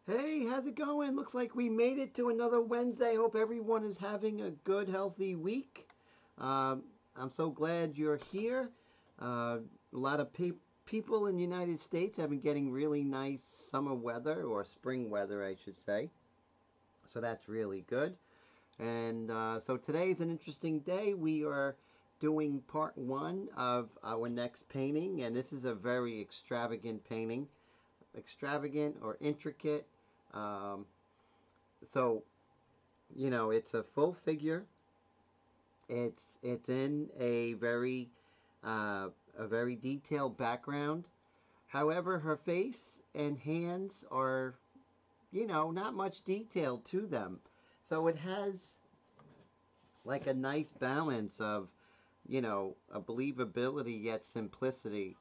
Hey, how's it going? Looks like we made it to another Wednesday. Hope everyone is having a good, healthy week. I'm so glad you're here. A lot of people in the United States have been getting really nice summer weather, or spring weather, I should say. So that's really good. And so today is an interesting day. We are doing part one of our next painting, and this is a very extravagant painting. Extravagant or intricate. Um, so it's a full figure. It's in a very detailed background. However, her face and hands are not much detail to them. So it has like a nice balance of a believability yet simplicity,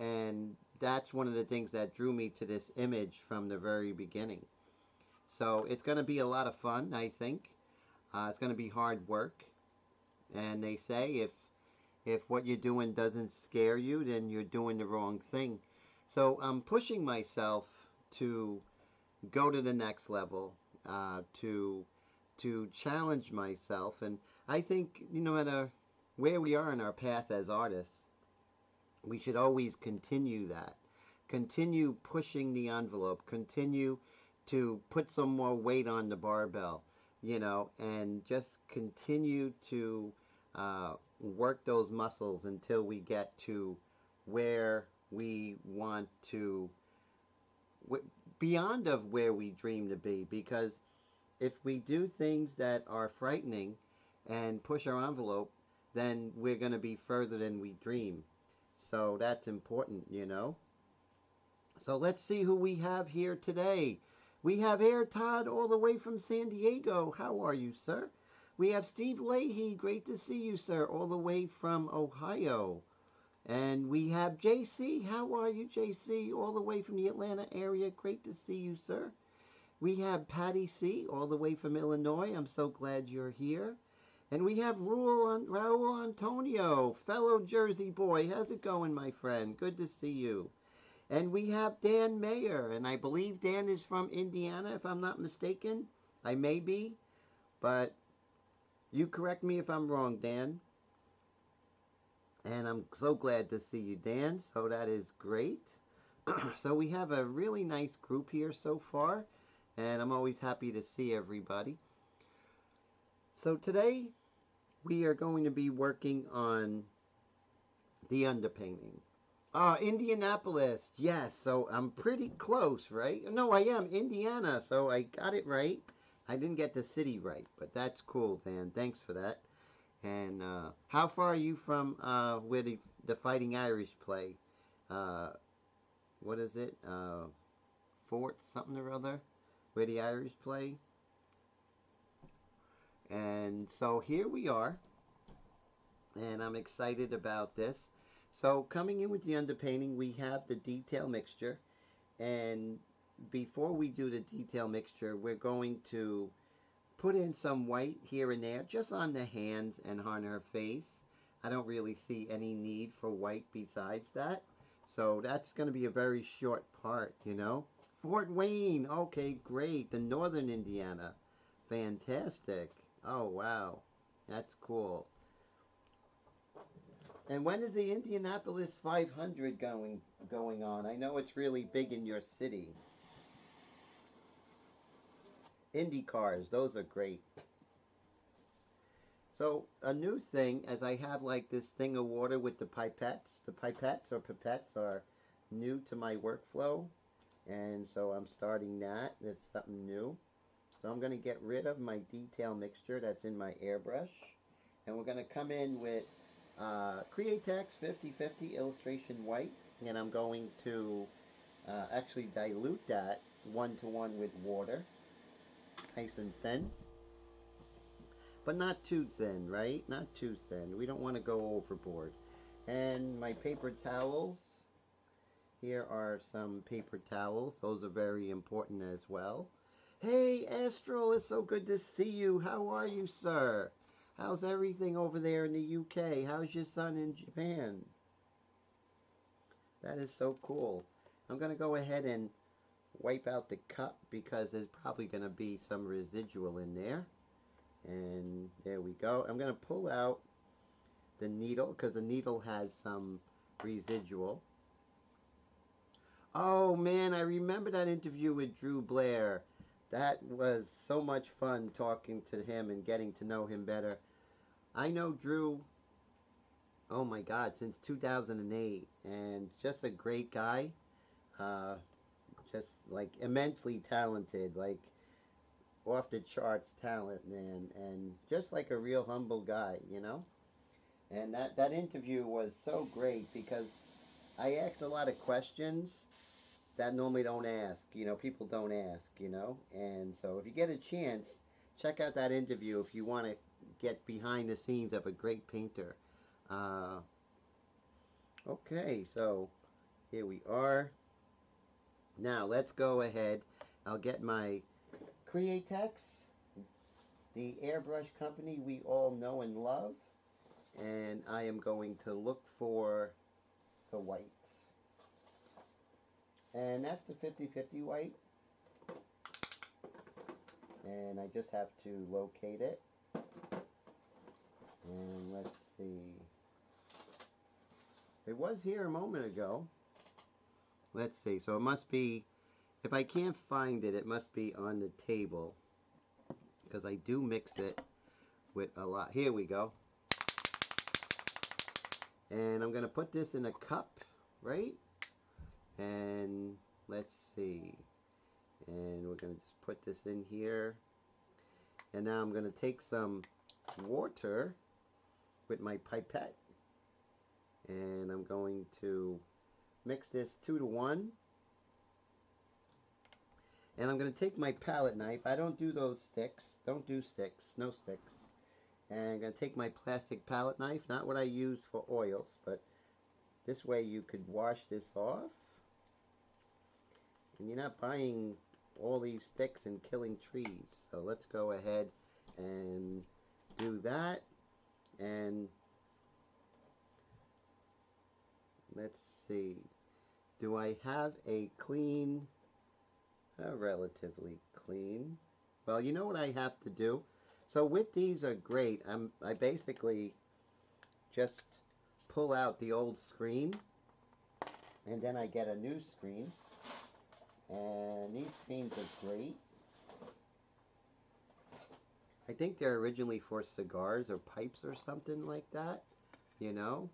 and that's one of the things that drew me to this image from the very beginning. So it's going to be a lot of fun, I think. It's going to be hard work, and they say if what you're doing doesn't scare you, then you're doing the wrong thing. So I'm pushing myself to go to the next level, to challenge myself, and I think no matter where we are in our path as artists, we should always continue that. Continue pushing the envelope. Continue to put some more weight on the barbell, and just continue to work those muscles until we get to where we want to, beyond of where we dream to be. Because if we do things that are frightening and push our envelope, then we're going to be further than we dream. So that's important. So let's see who we have here today. We have Air Todd all the way from San Diego. How are you, sir? We have Steve Leahy. Great to see you, sir, all the way from Ohio. And we have JC. How are you, JC? All the way from the Atlanta area. Great to see you, sir. We have Patty C. all the way from Illinois. I'm so glad you're here. And we have Raul Antonio, fellow Jersey boy. How's it going, my friend? Good to see you. And we have Dan Mayer, and I believe Dan is from Indiana, if I'm not mistaken. I may be, but you correct me if I'm wrong, Dan. And I'm so glad to see you, Dan. So that is great. So we have a really nice group here so far, and I'm always happy to see everybody. So today we are going to be working on the underpainting. Indianapolis. Yes, so I'm pretty close, right? No, I am Indiana, so I got it right. I didn't get the city right, but that's cool, Dan. Thanks for that. And how far are you from where the Fighting Irish play? Uh, what is it? Fort something or other, where the Irish play. And so here we are, and I'm excited about this. So coming in with the underpainting, we have the detail mixture, and before we do the detail mixture, we're going to put in some white here and there, just on the hands and on her face. I don't really see any need for white besides that. So that's going to be a very short part. Fort Wayne, okay, great. The northern Indiana, fantastic. Oh, wow, that's cool. And when is the Indianapolis 500 going on? I know it's really big in your city. Indy cars, those are great. So a new thing, as I have like this thing of water with the pipettes. The pipettes are new to my workflow, and so I'm starting that. That's something new. So I'm going to get rid of my detail mixture that's in my airbrush, and we're going to come in with Createx 50/50 illustration white, and I'm going to actually dilute that 1-to-1 with water, nice and thin, but not too thin, right? Not too thin. We don't want to go overboard. And my paper towels. Here are some paper towels. Those are very important as well. Hey, Astral, it's so good to see you. How are you, sir? How's everything over there in the UK? How's your son in Japan? That is so cool. I'm going to go ahead and wipe out the cup because there's probably going to be some residual in there. And there we go. I'm going to pull out the needle because the needle has some residual. Oh man, I remember that interview with Drew Blair. That was so much fun talking to him and getting to know him better. I know Drew, oh my God, since 2008, and just a great guy. Uh, just like immensely talented, like off the charts talent, man, and just like a real humble guy, you know. And that interview was so great because I asked a lot of questions that normally don't ask, you know, people don't ask, you know. And so if you get a chance, check out that interview if you want to get behind the scenes of a great painter. Uh, okay, so here we are. Now let's go ahead. I'll get my Createx, the airbrush company we all know and love, and I am going to look for the white. And that's the 50/50 white. And I just have to locate it. And let's see. It was here a moment ago. Let's see. So it must be, if I can't find it, it must be on the table. Because I do mix it with a lot. Here we go. And I'm going to put this in a cup, right? And let's see. And we're going to just put this in here. And now I'm going to take some water with my pipette. And I'm going to mix this 2 to 1. And I'm going to take my palette knife. I don't do those sticks. Don't do sticks. No sticks. And I'm going to take my plastic palette knife. Not what I use for oils, but this way you could wash this off. And you're not buying all these sticks and killing trees. So let's go ahead and do that. And let's see. Do I have a clean, relatively clean? Well, you know what I have to do? So with these are great. I basically just pull out the old screen and then I get a new screen. And these screens are great. I think they're originally for cigars or pipes or something like that, you know.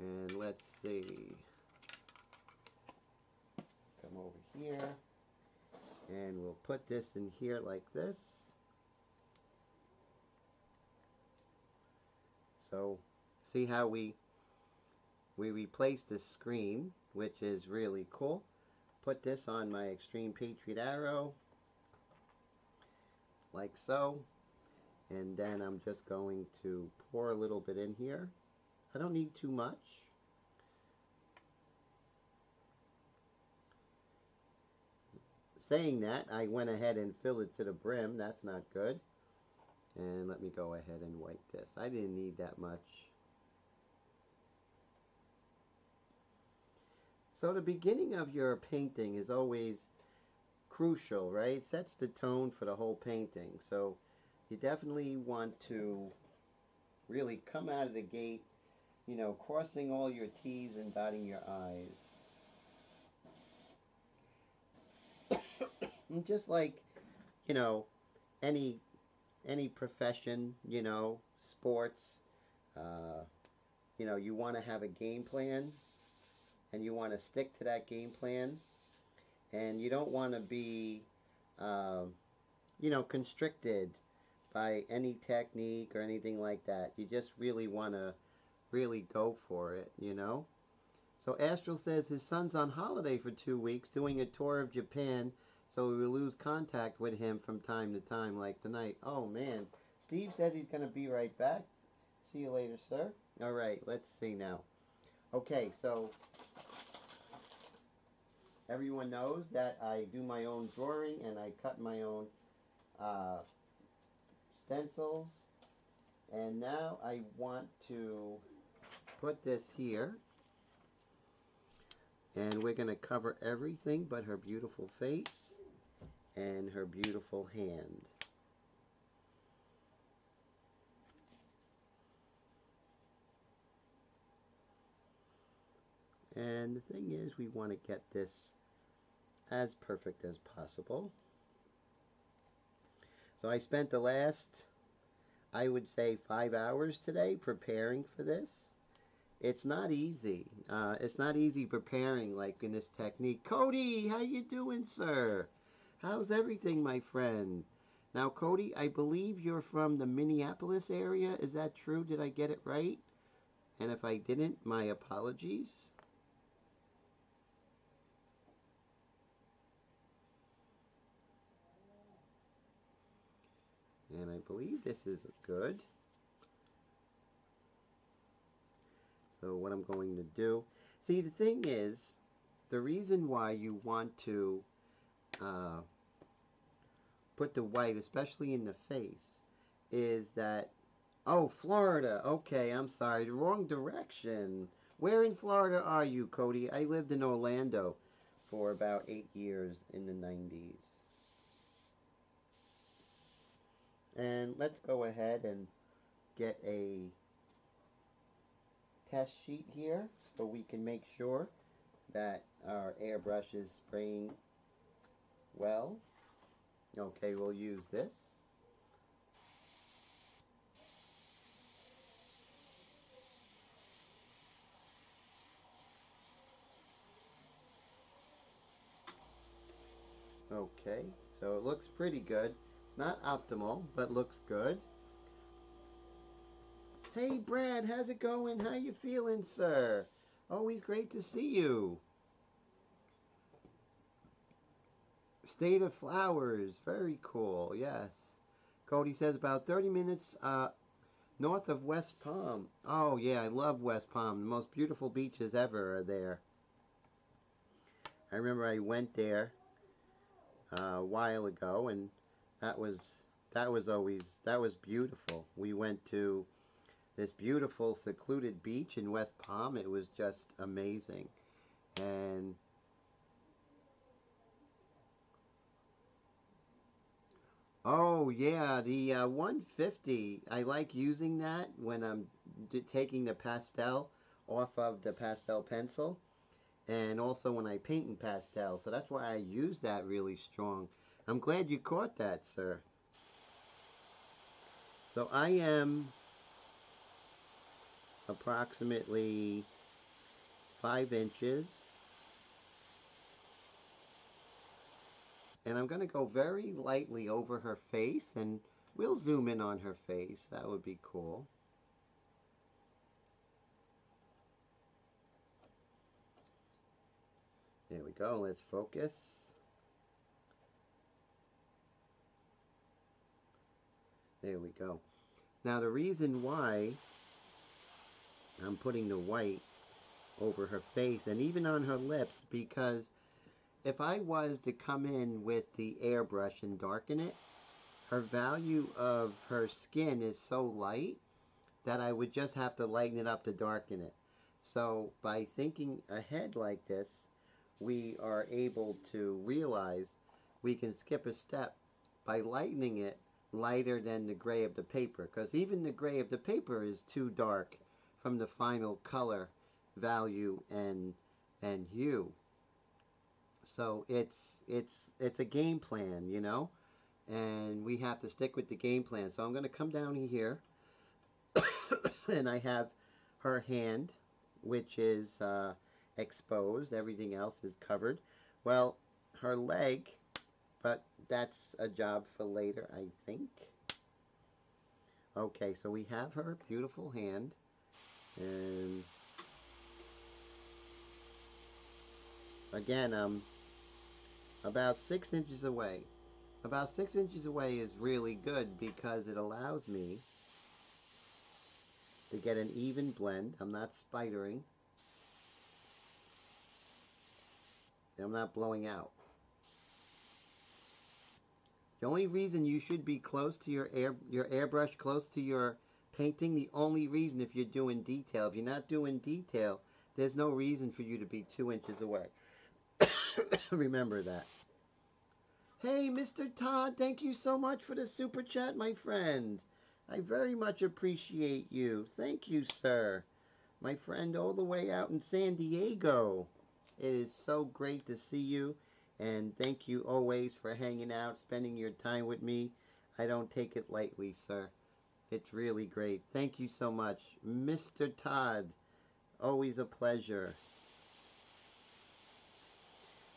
And let's see. Come over here. And we'll put this in here like this. So, see how we replaced the screen, which is really cool. Put this on my Extreme Patriot Arrow, like so. And then I'm just going to pour a little bit in here. I don't need too much. Saying that, I went ahead and filled it to the brim. That's not good. And let me go ahead and wipe this. I didn't need that much. So the beginning of your painting is always crucial, right? It sets the tone for the whole painting. So you definitely want to really come out of the gate, you know, crossing all your T's and dotting your I's. And just like, you know, any profession, you know, sports, you know, you want to have a game plan and you want to stick to that game plan, and you don't want to be, you know, constricted by any technique or anything like that. You just really want to really go for it, you know. So Astral says his son's on holiday for 2 weeks doing a tour of Japan, so we will lose contact with him from time to time, like tonight. Oh, man. Steve said he's going to be right back. See you later, sir. All right, let's see now. Okay, so everyone knows that I do my own drawing and I cut my own stencils. And now I want to put this here. And we're going to cover everything but her beautiful face and her beautiful hand. And the thing is, we want to get this as perfect as possible. So I spent the last, I would say, 5 hours today preparing for this. It's not easy. It's not easy preparing like in this technique. Cody, how you doing, sir? How's everything, my friend? Now, Cody, I believe you're from the Minneapolis area. Is that true? Did I get it right? And if I didn't, my apologies. And I believe this is good. So what I'm going to do, see, the thing is, the reason why you want to put the white, especially in the face, is that, oh, Florida, okay, I'm sorry, the wrong direction. Where in Florida are you, Cody? I lived in Orlando for about 8 years in the 90s. And let's go ahead and get a test sheet here so we can make sure that our airbrush is spraying well. Okay, we'll use this. Okay, so it looks pretty good. Not optimal, but looks good. Hey Brad, how's it going? How you feeling, sir? Always great to see you. State of Flowers, very cool, yes. Cody says about 30 minutes north of West Palm. Oh yeah, I love West Palm. The most beautiful beaches ever are there. I remember I went there a while ago, and that was beautiful. We went to this beautiful secluded beach in West Palm. It was just amazing. And oh yeah, the 150. I like using that when I'm taking the pastel off of the pastel pencil, and also when I paint in pastel. So that's why I use that really strong. I'm glad you caught that, sir. So I am approximately 5 inches. And I'm going to go very lightly over her face, and we'll zoom in on her face. That would be cool. There we go. Let's focus. There we go. Now the reason why I'm putting the white over her face and even on her lips, because if I was to come in with the airbrush and darken it, her value of her skin is so light that I would just have to lighten it up to darken it. So by thinking ahead like this, we are able to realize we can skip a step by lightening it lighter than the gray of the paper, because even the gray of the paper is too dark from the final color value and hue. So it's a game plan, you know, and we have to stick with the game plan. So I'm going to come down here and I have her hand, which is exposed. Everything else is covered. Well, her leg, but that's a job for later, I think. Okay, so we have her beautiful hand, and again, I'm about 6 inches away. About 6 inches away is really good because it allows me to get an even blend. I'm not spidering. I'm not blowing out. The only reason you should be close to your airbrush, close to your painting, the only reason if you're doing detail. If you're not doing detail, There's no reason for you to be 2 inches away. Remember that. Hey, Mr. Todd, thank you so much for the super chat, my friend. I very much appreciate you. Thank you, sir. My friend all the way out in San Diego. It is so great to see you, and thank you always for hanging out, spending your time with me. I don't take it lightly, sir. It's really great. Thank you so much. Mr. Todd, always a pleasure.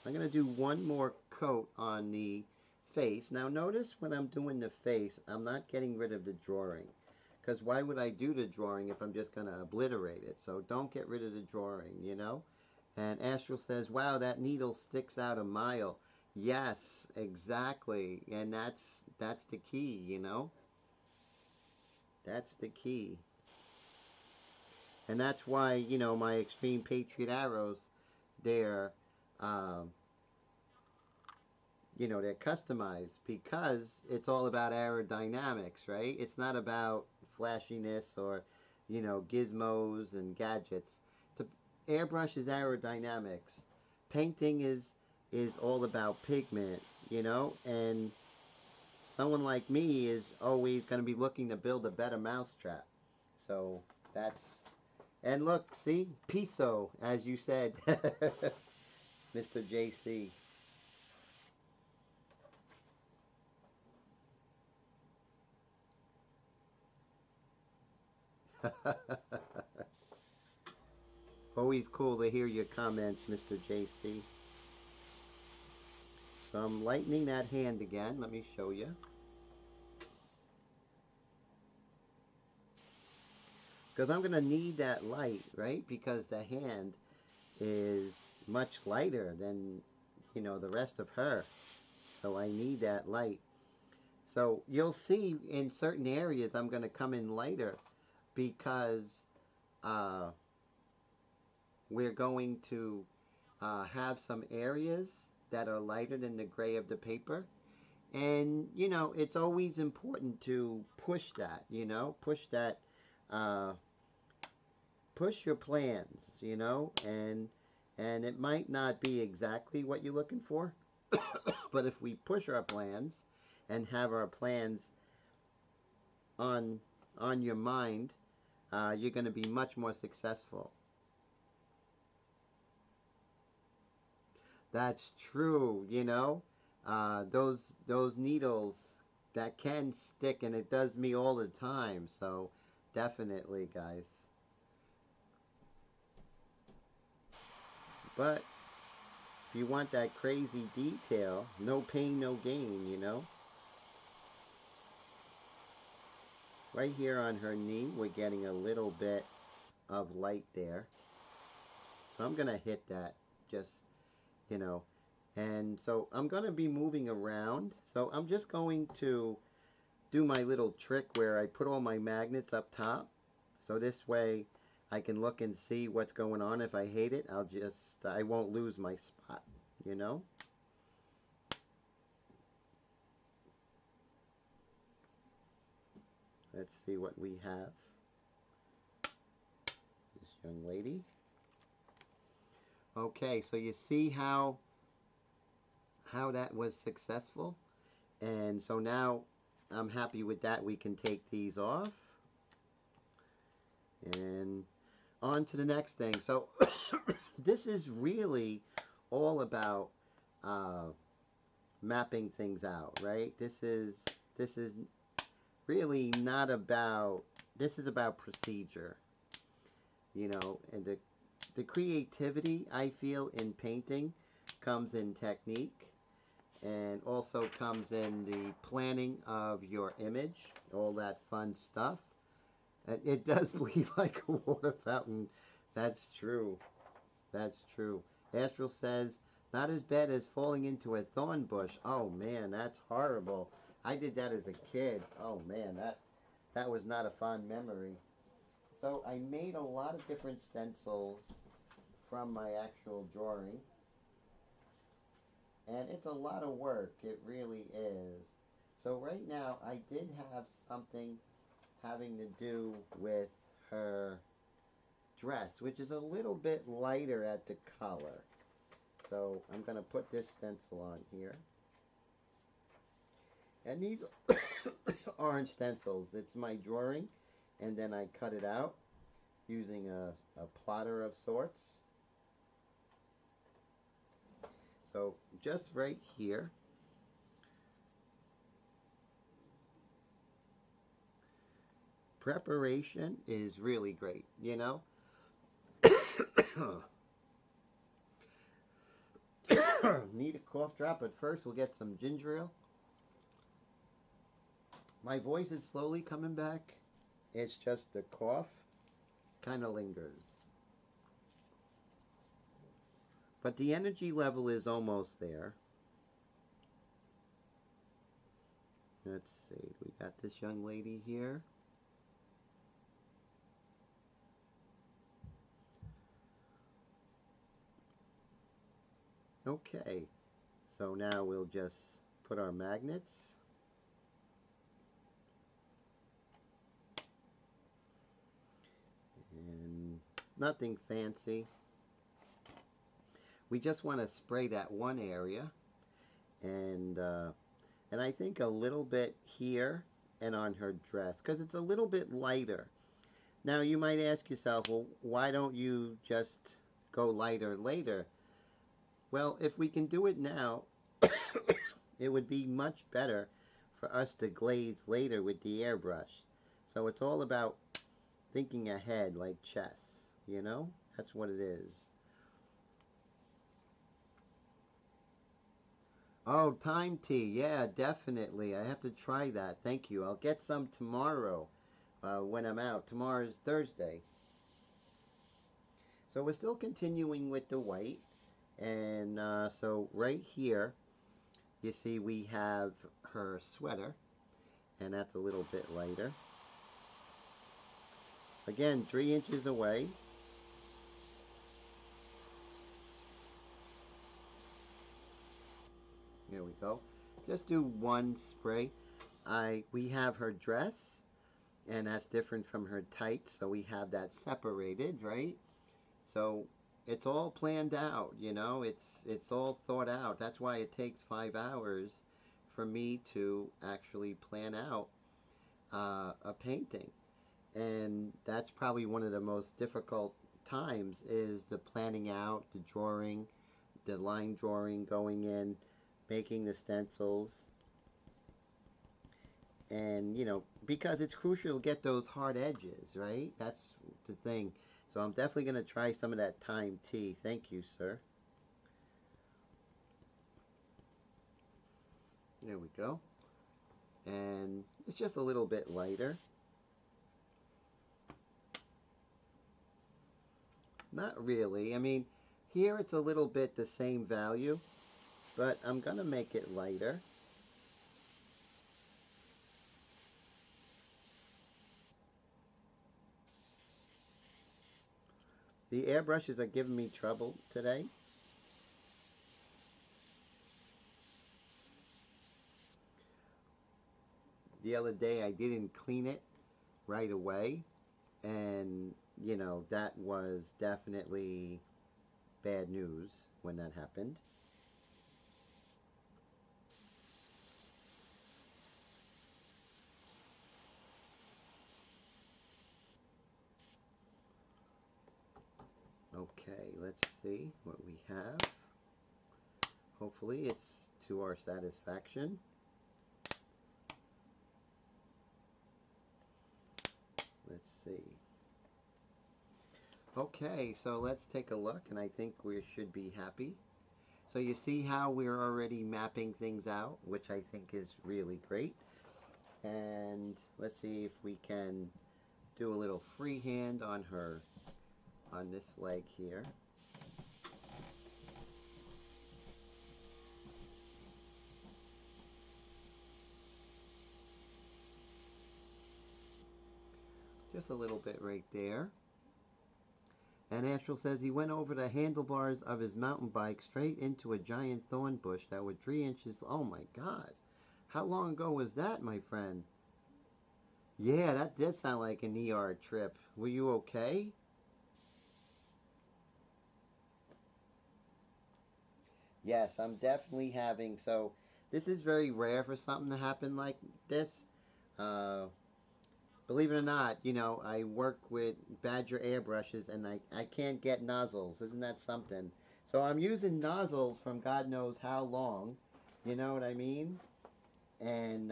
I'm going to do one more coat on the face. Now notice when I'm doing the face, I'm not getting rid of the drawing. Because why would I do the drawing if I'm just going to obliterate it? So don't get rid of the drawing, you know? And Astral says, wow, that needle sticks out a mile. Yes, exactly. And that's the key, you know? That's the key. And that's why, you know, my Extreme Patriot arrows, they're, you know, they're customized because it's all about aerodynamics, right? It's not about flashiness or, you know, gizmos and gadgets. Airbrush is aerodynamics. Painting is all about pigment, you know, and someone like me is always going to be looking to build a better mousetrap. So that's, and look, see, piso, as you said, Mr. JC. Always cool to hear your comments, Mr. JC. So I'm lightening that hand again. Let me show you. Because I'm going to need that light, right? Because the hand is much lighter than, you know, the rest of her. So I need that light. So you'll see in certain areas I'm going to come in lighter because we're going to have some areas that are lighter than the gray of the paper. And, you know, it's always important to push that, you know, push that, push your plans, you know, and it might not be exactly what you're looking for, but if we push our plans and have our plans on your mind, you're going to be much more successful. That's true, you know. Those needles that can stick, and it does me all the time. So definitely, guys. But if you want that crazy detail, no pain, no gain, you know. Right here on her knee, we're getting a little bit of light there. So I'm going to hit that just, you know. And so I'm going to be moving around. So I'm just going to do my little trick where I put all my magnets up top. So this way I can look and see what's going on. If I hate it, I won't lose my spot, you know. Let's see what we have. This young lady. Okay, so you see how that was successful? And so now I'm happy with that. We can take these off. And on to the next thing. So this is really all about mapping things out, right? This is really not about, this is about procedure, you know, and the creativity I feel in painting comes in technique and also comes in the planning of your image, all that fun stuff. It does bleed like a water fountain. That's true. That's true. Astral says, not as bad as falling into a thorn bush. Oh man, that's horrible. I did that as a kid. Oh man, that was not a fond memory. So I made a lot of different stencils from my actual drawing. And it's a lot of work. It really is. So right now I did have something having to do with her dress, which is a little bit lighter at the color. So I'm going to put this stencil on here. And these orange stencils, it's my drawing, and then I cut it out using a plotter of sorts. So just right here, preparation is really great, you know. Need a cough drop, but first we'll get some ginger ale. My voice is slowly coming back. It's just the cough kind of lingers. But the energy level is almost there. Let's see, we got this young lady here. Okay, so now we'll just put our magnets. And nothing fancy. We just want to spray that one area, and I think a little bit here and on her dress, because it's a little bit lighter. Now you might ask yourself, well, why don't you just go lighter later? Well, if we can do it now, it would be much better for us to glaze later with the airbrush. So it's all about thinking ahead, like chess, you know? That's what it is. Oh, time tea. Yeah, definitely. I have to try that. Thank you. I'll get some tomorrow when I'm out. Tomorrow's Thursday. So we're still continuing with the white. And so right here, you see we have her sweater. And that's a little bit lighter. Again, 3 inches away. Here we go. Just do one spray. We have her dress, and that's different from her tights, so we have that separated, right? So it's all planned out, you know. It's all thought out. That's why it takes 5 hours for me to actually plan out a painting, and that's probably one of the most difficult times, is the planning out, the drawing, the line drawing, going in, making the stencils, and you know, because it's crucial to get those hard edges, right? That's the thing. So I'm definitely going to try some of that time tea. Thank you, sir. There we go. And it's just a little bit lighter. Not really. I mean, here it's a little bit the same value, but I'm going to make it lighter. The airbrushes are giving me trouble today. The other day I didn't clean it right away, and you know, that was definitely bad news when that happened. Okay, let's see what we have. Hopefully it's to our satisfaction. Let's see. Okay, so let's take a look, and I think we should be happy. So you see how we're already mapping things out, which I think is really great. And let's see if we can do a little freehand on her, on this leg here. Just a little bit right there. And Astral says he went over the handlebars of his mountain bike straight into a giant thorn bush that was 3 inches. Oh my God. How long ago was that, my friend? Yeah, that did sound like an ER trip. Were you okay? Yes, I'm definitely having. So this is very rare for something to happen like this. Uh, Believe it or not, I work with Badger airbrushes and I can't get nozzles. Isn't that something? So I'm using nozzles from God knows how long. You know what I mean? And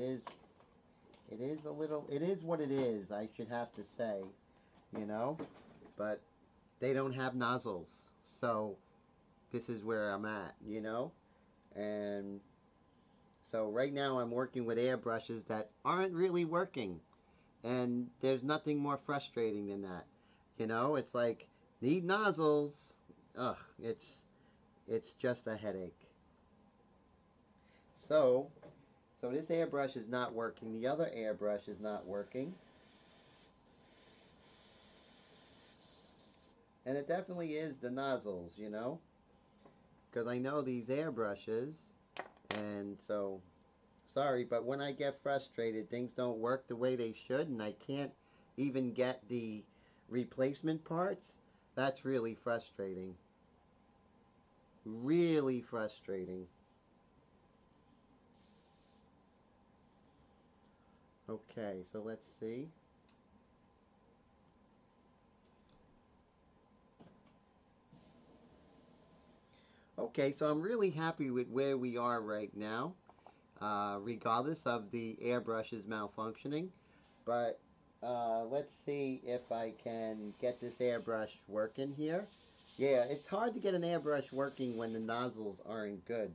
it is a little, it is what it is. I should have to say, you know, but they don't have nozzles, so this is where I'm at. And so right now I'm working with airbrushes that aren't really working. And there's nothing more frustrating than that. It's like need nozzles. Ugh, it's just a headache. So so this airbrush is not working. The other airbrush is not working. And it definitely is the nozzles. Because I know these airbrushes, and so sorry, but when I get frustrated, things don't work the way they should, and I can't even get the replacement parts. That's really frustrating. Really frustrating. Okay, so let's see. Okay, so I'm really happy with where we are right now, regardless of the airbrushes malfunctioning. But let's see if I can get this airbrush working here. Yeah, it's hard to get an airbrush working when the nozzles aren't good.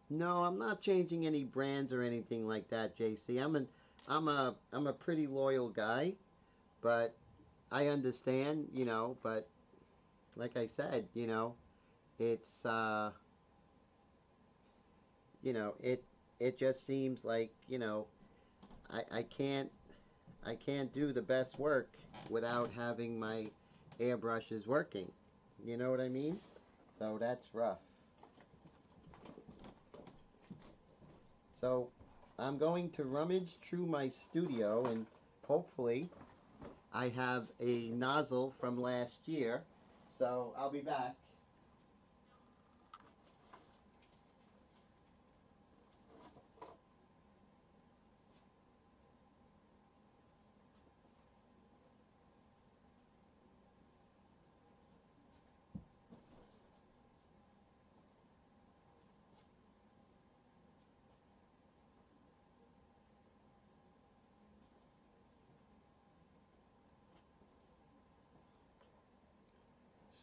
No, I'm not changing any brands or anything like that, JC. I'm a pretty loyal guy, but I understand. But like I said, it's it just seems like I can't do the best work without having my airbrushes working. You know what I mean? So that's rough. So I'm going to rummage through my studio and hopefully I have a nozzle from last year. So I'll be back.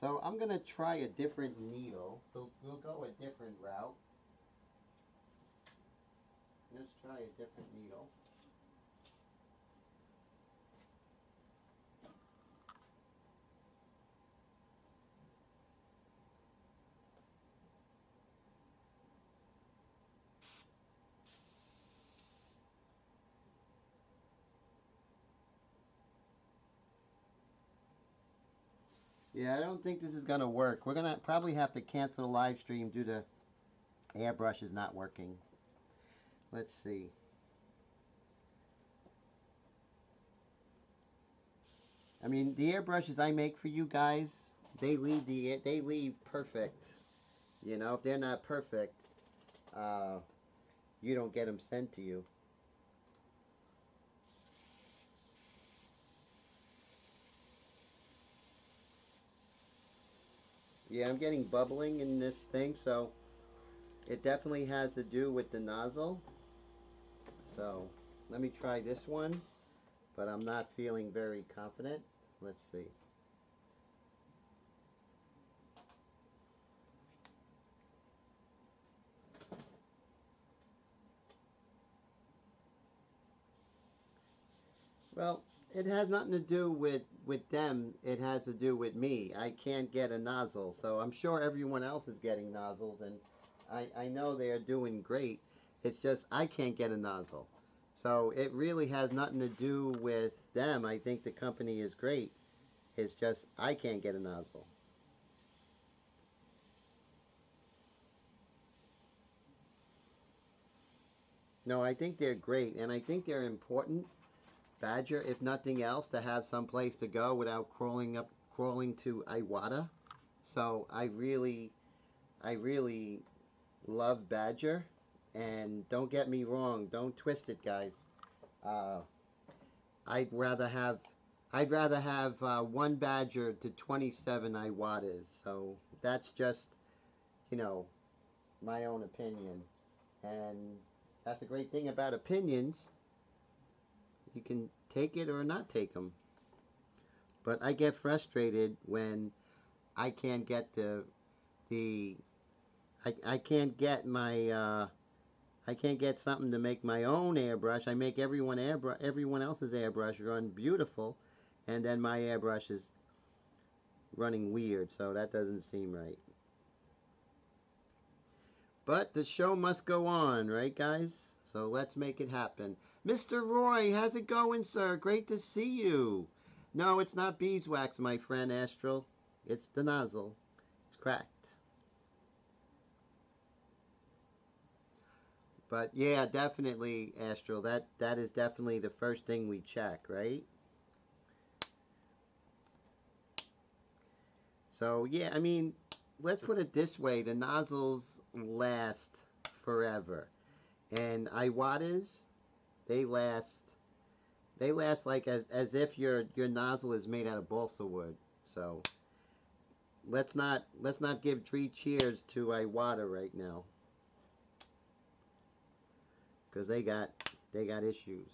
So I'm going to try a different needle. We'll go a different route. Let's try a different needle. Yeah, I don't think this is going to work. We're going to probably have to cancel the live stream due to airbrush is not working. Let's see. I mean, the airbrushes I make for you guys, they leave perfect. If they're not perfect, uh, you don't get them sent to you. Yeah, I'm getting bubbling in this thing, so it definitely has to do with the nozzle. So let me try this one, but I'm not feeling very confident. Let's see. Well, it has nothing to do with them. It has to do with me. I can't get a nozzle, so I'm sure everyone else is getting nozzles, and I know they're doing great. It's just I can't get a nozzle. So it really has nothing to do with them. I think the company is great. It's just I can't get a nozzle. No, I think they're great, and I think they're important, Badger, if nothing else, to have some place to go without crawling to Iwata. So I really love Badger, and don't get me wrong, don't twist it, guys. Uh, I'd rather have one Badger to 27 Iwatas. So that's just, you know, my own opinion, and that's the great thing about opinions. You can take it or not take them. But I get frustrated when I can't get the I can't get my I can't get something to make my own airbrush. I make everyone else's airbrush run beautiful, and then my airbrush is running weird. So that doesn't seem right. But the show must go on, right, guys? So let's make it happen. Mr. Roy, how's it going, sir? Great to see you. No, it's not beeswax, my friend Astral. It's the nozzle. It's cracked. But yeah, definitely, Astral. That is definitely the first thing we check, right? So yeah, I mean, let's put it this way: the nozzles last forever, and Iwatas, they last they last like as if your nozzle is made out of balsa wood. So let's not give three cheers to Iwata right now, because they got issues.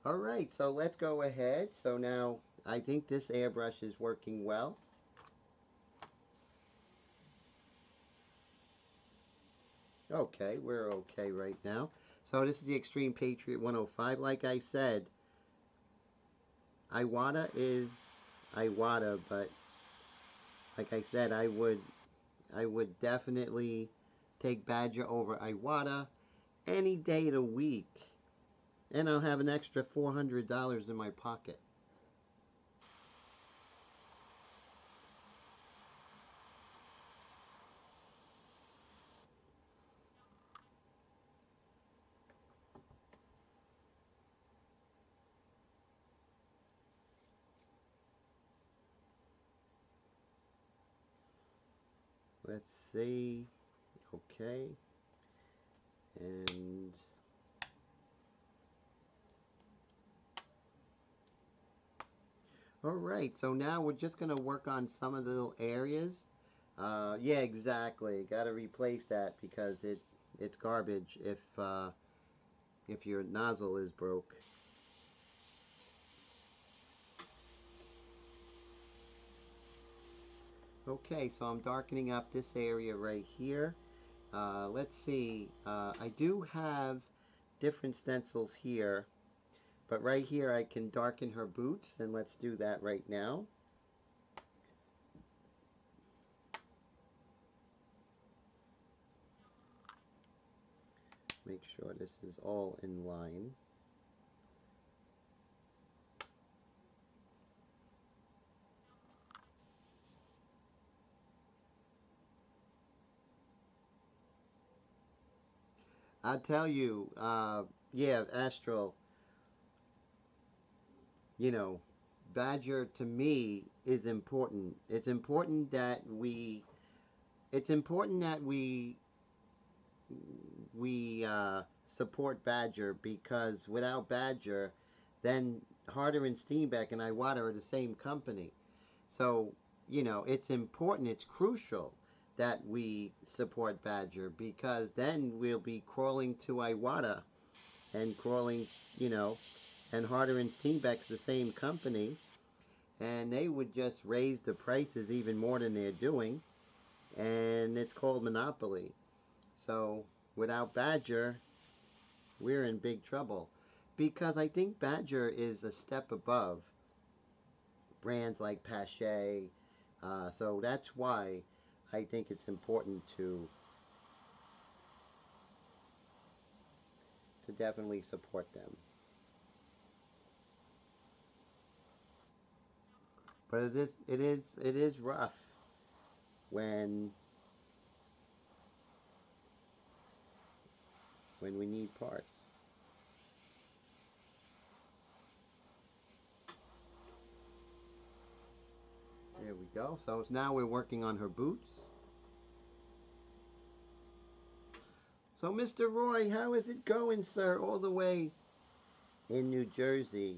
All right, so let's go ahead. So now I think this airbrush is working well. Okay, we're okay right now. So this is the Extreme Patriot 105. Like I said, Iwata is Iwata, but like I said, I would definitely take Badger over Iwata any day of the week. And I'll have an extra $400 in my pocket. Let's see. Okay. And all right, so now we're just going to work on some of the little areas. Yeah, exactly. Got to replace that because it's garbage if your nozzle is broke. Okay, so I'm darkening up this area right here. Let's see. I do have different stencils here, but right here I can darken her boots, and let's do that right now. Make sure this is all in line. I'll tell you, yeah, Astral, you know, Badger to me is important. It's important that we support Badger, because without Badger, then Harder and Steenbeck and Iwata are the same company. So, it's important, it's crucial that we support Badger, because then we'll be crawling to Iwata and crawling, you know, and Harder and Steenbeck's the same company, and they would just raise the prices even more than they're doing, and it's called monopoly. So without Badger, we're in big trouble, because I think Badger is a step above brands like Pache. So that's why I think it's important to definitely support them. But it is rough when when we need parts. There we go. So now we're working on her boots. So Mr. Roy, how is it going, sir? All the way in New Jersey.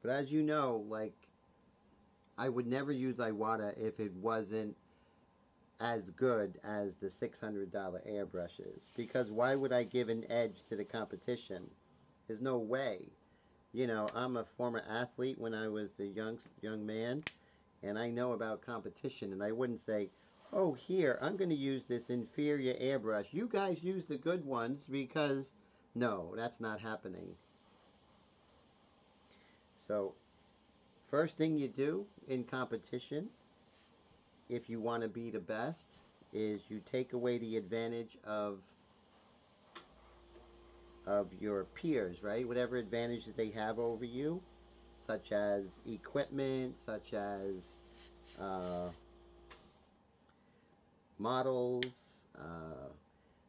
But as you know, like, I would never use Iwata if it wasn't as good as the $600 airbrushes. Because why would I give an edge to the competition? There's no way. You know, I'm a former athlete when I was a young man, and I know about competition, and I wouldn't say, oh, here, I'm going to use this inferior airbrush. You guys use the good ones because, no, that's not happening. So, first thing you do in competition, if you want to be the best, is you take away the advantage of your peers, right? Whatever advantages they have over you, such as equipment, such as models,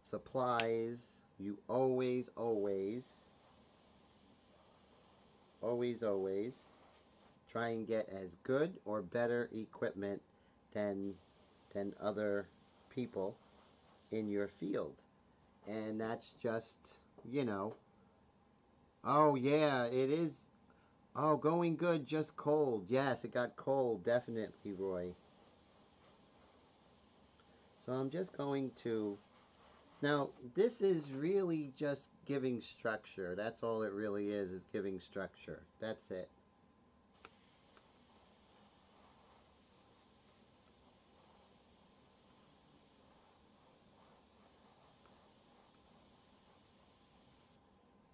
supplies. You always, always, always, always try and get as good or better equipment than other people in your field. And that's just, you know, oh yeah, it is. Oh, going good, just cold. Yes, it got cold, definitely, Roy. So I'm just going to, now this is really just giving structure. That's all it really is giving structure. That's it.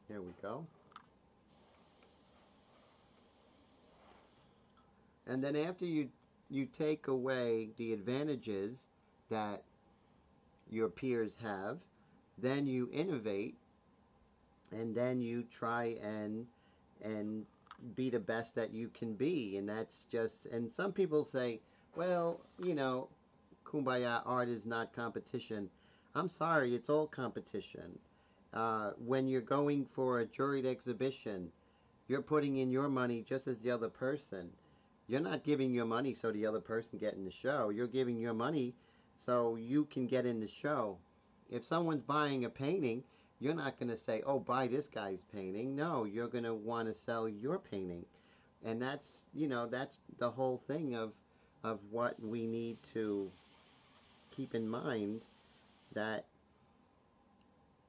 There we go. And then after you take away the advantages that your peers have, then you innovate, and then you try and be the best that you can be. And that's just, and some people say, well, you know, kumbaya, art is not competition. I'm sorry, it's all competition. When you're going for a juried exhibition, you're putting in your money just as the other person. You're not giving your money so the other person get in the show. You're giving your money so you can get in the show. If someone's buying a painting, you're not going to say, oh, buy this guy's painting. No, you're going to want to sell your painting. And that's, you know, that's the whole thing of what we need to keep in mind, that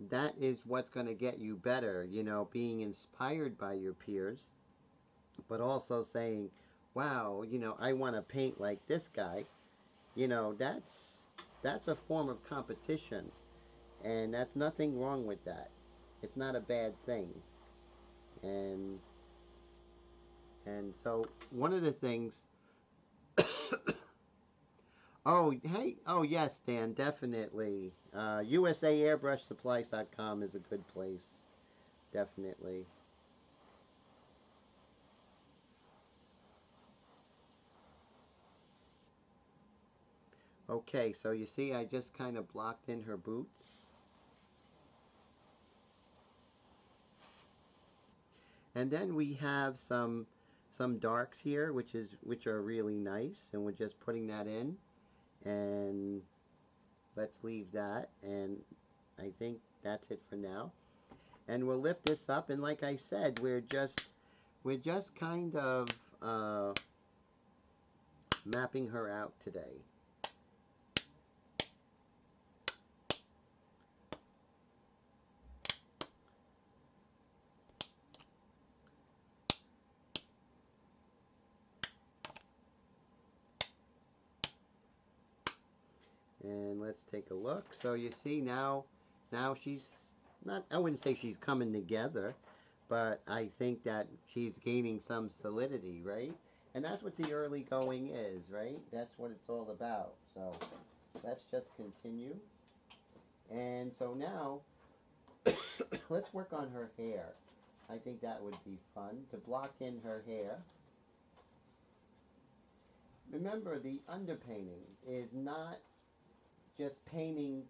that is what's going to get you better, you know, being inspired by your peers, but also saying, wow, you know, I want to paint like this guy. You know, that's a form of competition, and that's nothing wrong with that. It's not a bad thing. And so one of the things, oh, hey, oh yes, Dan, definitely. USAAirBrushSupplies.com is a good place, definitely. Okay, so you see I just kind of blocked in her boots. And then we have some darks here, which are really nice, and we're just putting that in. And let's leave that, and I think that's it for now. And we'll lift this up, and like I said, we're just kind of mapping her out today. And let's take a look. So you see now she's not, I wouldn't say she's coming together, but I think that she's gaining some solidity, right? And that's what the early going is, right? That's what it's all about. So let's just continue. And so now let's work on her hair. I think that would be fun to block in her hair. Remember, the underpainting is not just painting,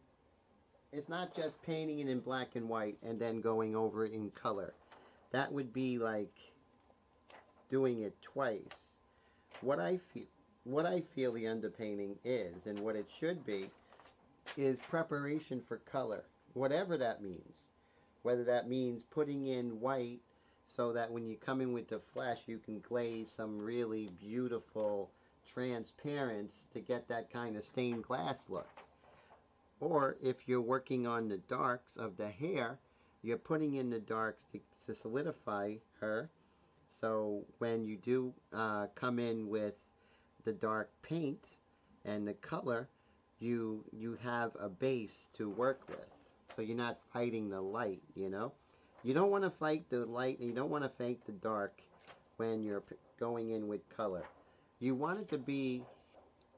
it's not just painting it in black and white and then going over it in color. That would be like doing it twice. What I feel the underpainting is, and what it should be, is preparation for color, whatever that means. Whether that means putting in white so that when you come in with the flesh you can glaze some really beautiful transparents to get that kind of stained glass look. Or if you're working on the darks of the hair, you're putting in the darks to solidify her, so when you do come in with the dark paint and the color, you have a base to work with. So you're not fighting the light, you know? You don't want to fight the light and you don't want to fight the dark when you're going in with color. You want it to be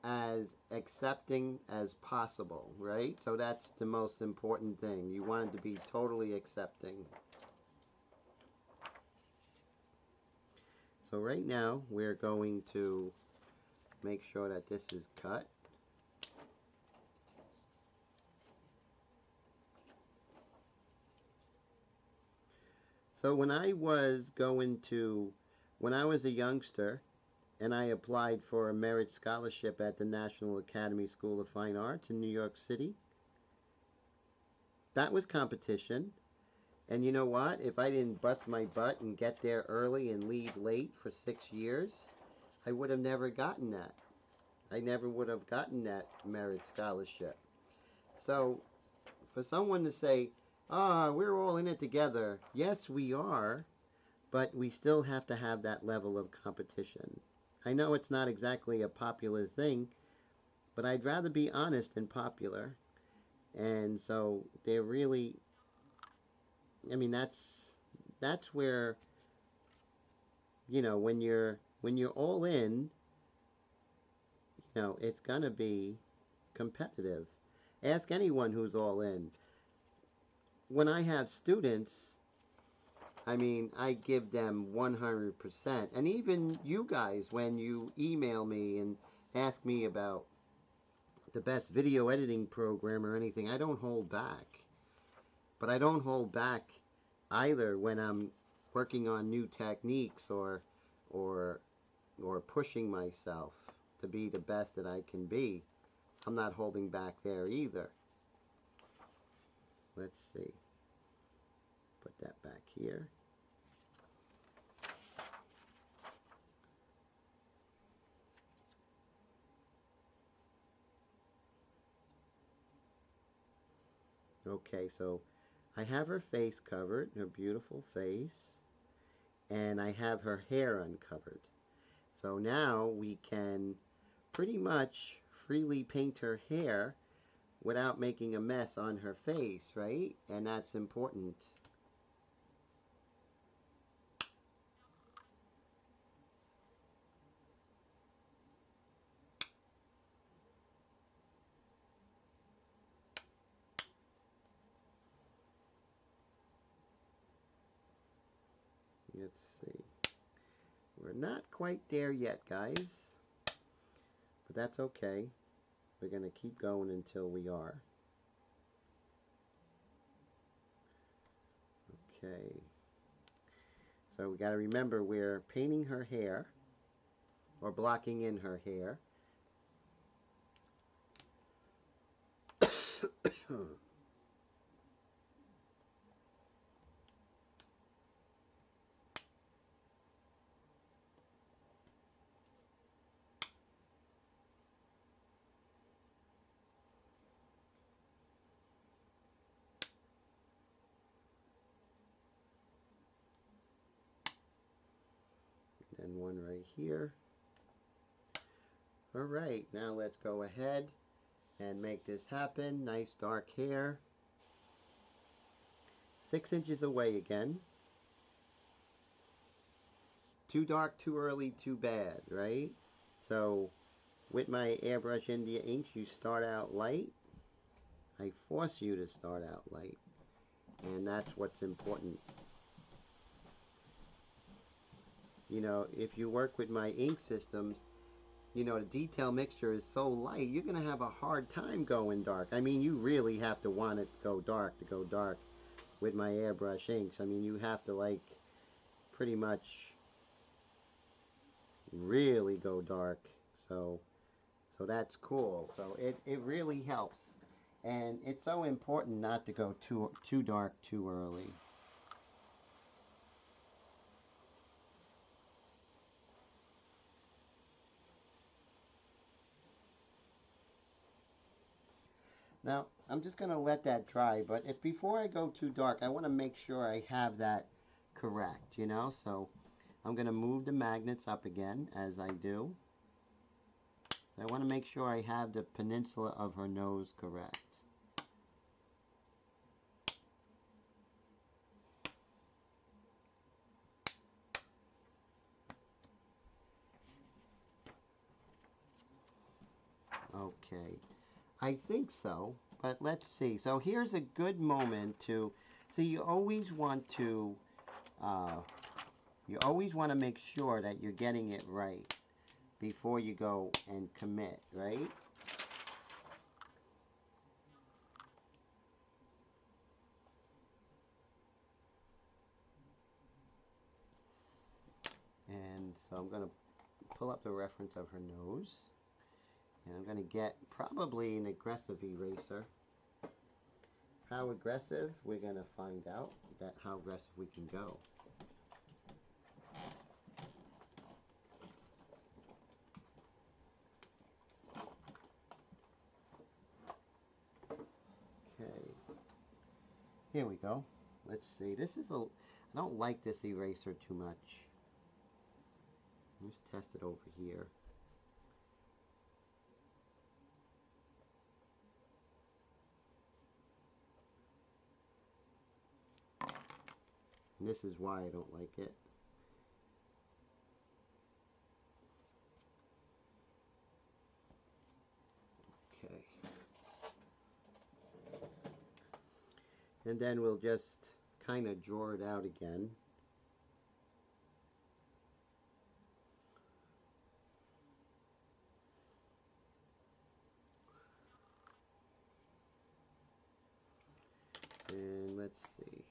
as accepting as possible, right? So that's the most important thing. You want it to be totally accepting. So right now we're going to make sure that this is cut. So when I was a youngster and I applied for a merit scholarship at the National Academy School of Fine Arts in New York City, that was competition. And you know what? If I didn't bust my butt and get there early and leave late for 6 years, I would have never gotten that. I never would have gotten that merit scholarship. So for someone to say, we're all in it together. Yes, we are, but we still have to have that level of competition. I know it's not exactly a popular thing, but I'd rather be honest than popular. And so they're really, I mean, that's where, you know, when you're all in, you know, it's gonna be competitive. Ask anyone who's all in. When I have students, I mean, I give them 100%. And even you guys, when you email me and ask me about the best video editing program or anything, I don't hold back. But I don't hold back either when I'm working on new techniques or pushing myself to be the best that I can be. I'm not holding back there either. Let's see. Put that back here. Okay, so I have her face covered, her beautiful face, and I have her hair uncovered. So now we can pretty much freely paint her hair without making a mess on her face, right? And that's important. Let's see. We're not quite there yet, guys. But that's okay. We're going to keep going until we are. Okay. So we got to remember we're painting her hair or blocking in her hair. And one right here. Alright, now let's go ahead and make this happen. Nice dark hair. 6 inches away again. Too dark, too early, too bad, right? So with my Airbrush India inks, you start out light. I force you to start out light. And that's what's important. You know, if you work with my ink systems, you know, the detail mixture is so light, you're going to have a hard time going dark. I mean, you really have to want it to go dark with my airbrush inks. I mean, you have to, like, pretty much really go dark. So that's cool. So it really helps. And it's so important not to go too dark too early. Now, I'm just going to let that dry, but if before I go too dark, I want to make sure I have that correct, you know? So I'm going to move the magnets up again as I do. I want to make sure I have the peninsula of her nose correct. Okay, I think so, but let's see. So here's a good moment to, see, uh, you always want to make sure that you're getting it right before you go and commit, right? And so I'm going to pull up the reference of her nose. And I'm going to get probably an aggressive eraser. How aggressive? We're going to find out how aggressive we can go. Okay. Here we go. Let's see. I don't like this eraser too much. Let's test it over here. And this is why I don't like it. Okay. And then we'll just kind of draw it out again. And let's see.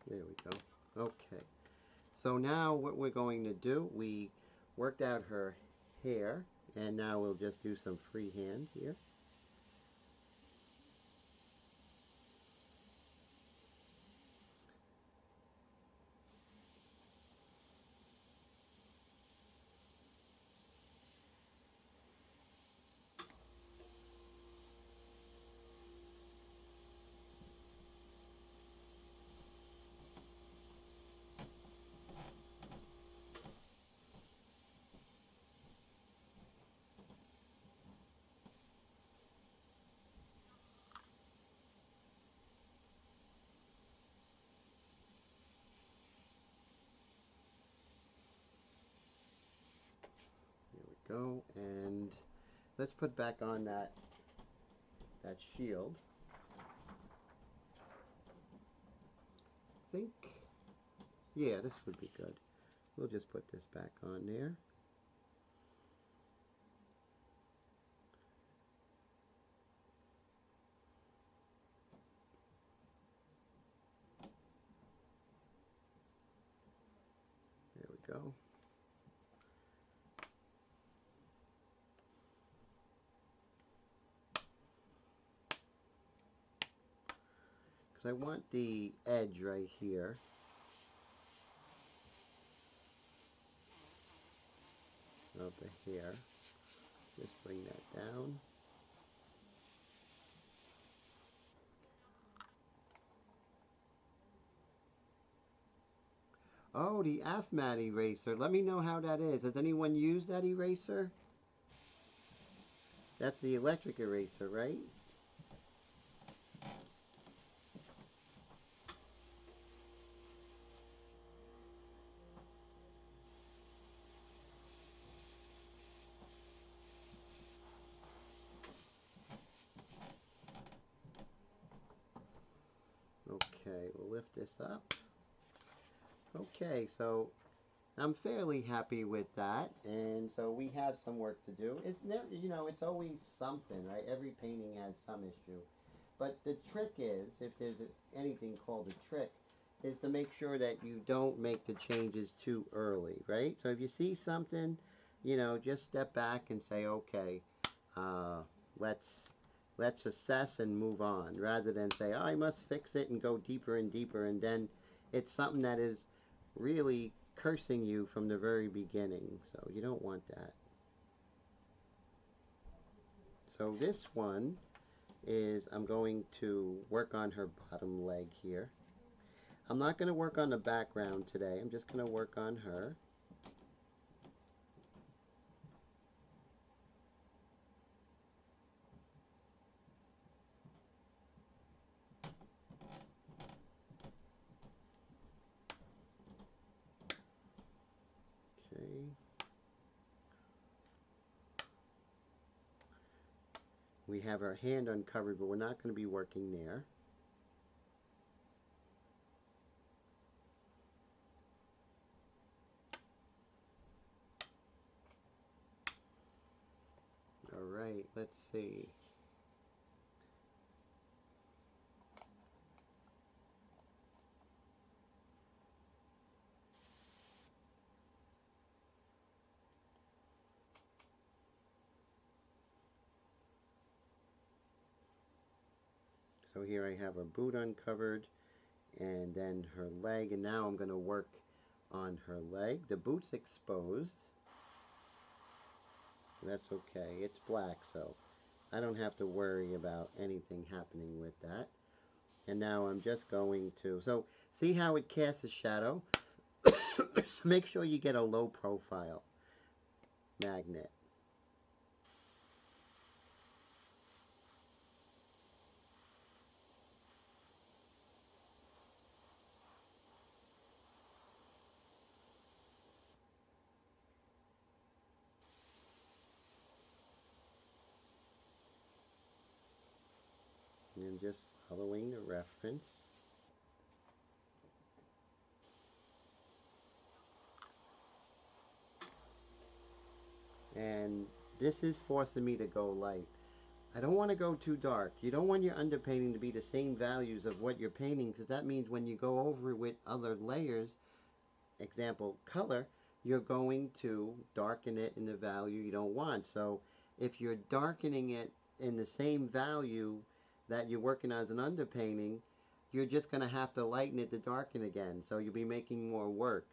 There we go. Okay. So now what we're going to do, we worked out her hair, and now we'll just do some freehand here. There we go, and let's put back on that shield. I think, yeah, this would be good. We'll just put this back on there. There we go. Because I want the edge right here. Of the hair. Just bring that down. Oh, the AFMAT eraser. Let me know how that is. Has anyone used that eraser? That's the electric eraser, right? Okay. Alright, we'll lift this up. Okay, so I'm fairly happy with that, and so we have some work to do. It's never, you know, it's always something, right? Every painting has some issue. But the trick is, if there's anything called a trick, is to make sure that you don't make the changes too early, right? So if you see something, you know, just step back and say, okay, uh, let's assess and move on, rather than say, oh, I must fix it and go deeper and deeper, and then it's something that is really cursing you from the very beginning. So you don't want that. So this one is, I'm going to work on her bottom leg here. I'm not going to work on the background today. I'm just going to work on her. Okay. We have our hand uncovered, but we're not going to be working there. Alright, let's see. So here I have her boot uncovered, and then her leg, and now I'm going to work on her leg. The boot's exposed. That's okay. It's black, so I don't have to worry about anything happening with that. And now I'm just going to, so see how it casts a shadow? Make sure you get a low profile magnet. And just following the reference. And this is forcing me to go light. I don't want to go too dark. You don't want your underpainting to be the same values of what you're painting, because that means when you go over it with other layers, example color, you're going to darken it in the value you don't want. So if you're darkening it in the same value that you're working on as an underpainting, you're just going to have to lighten it to darken again. So you'll be making more work.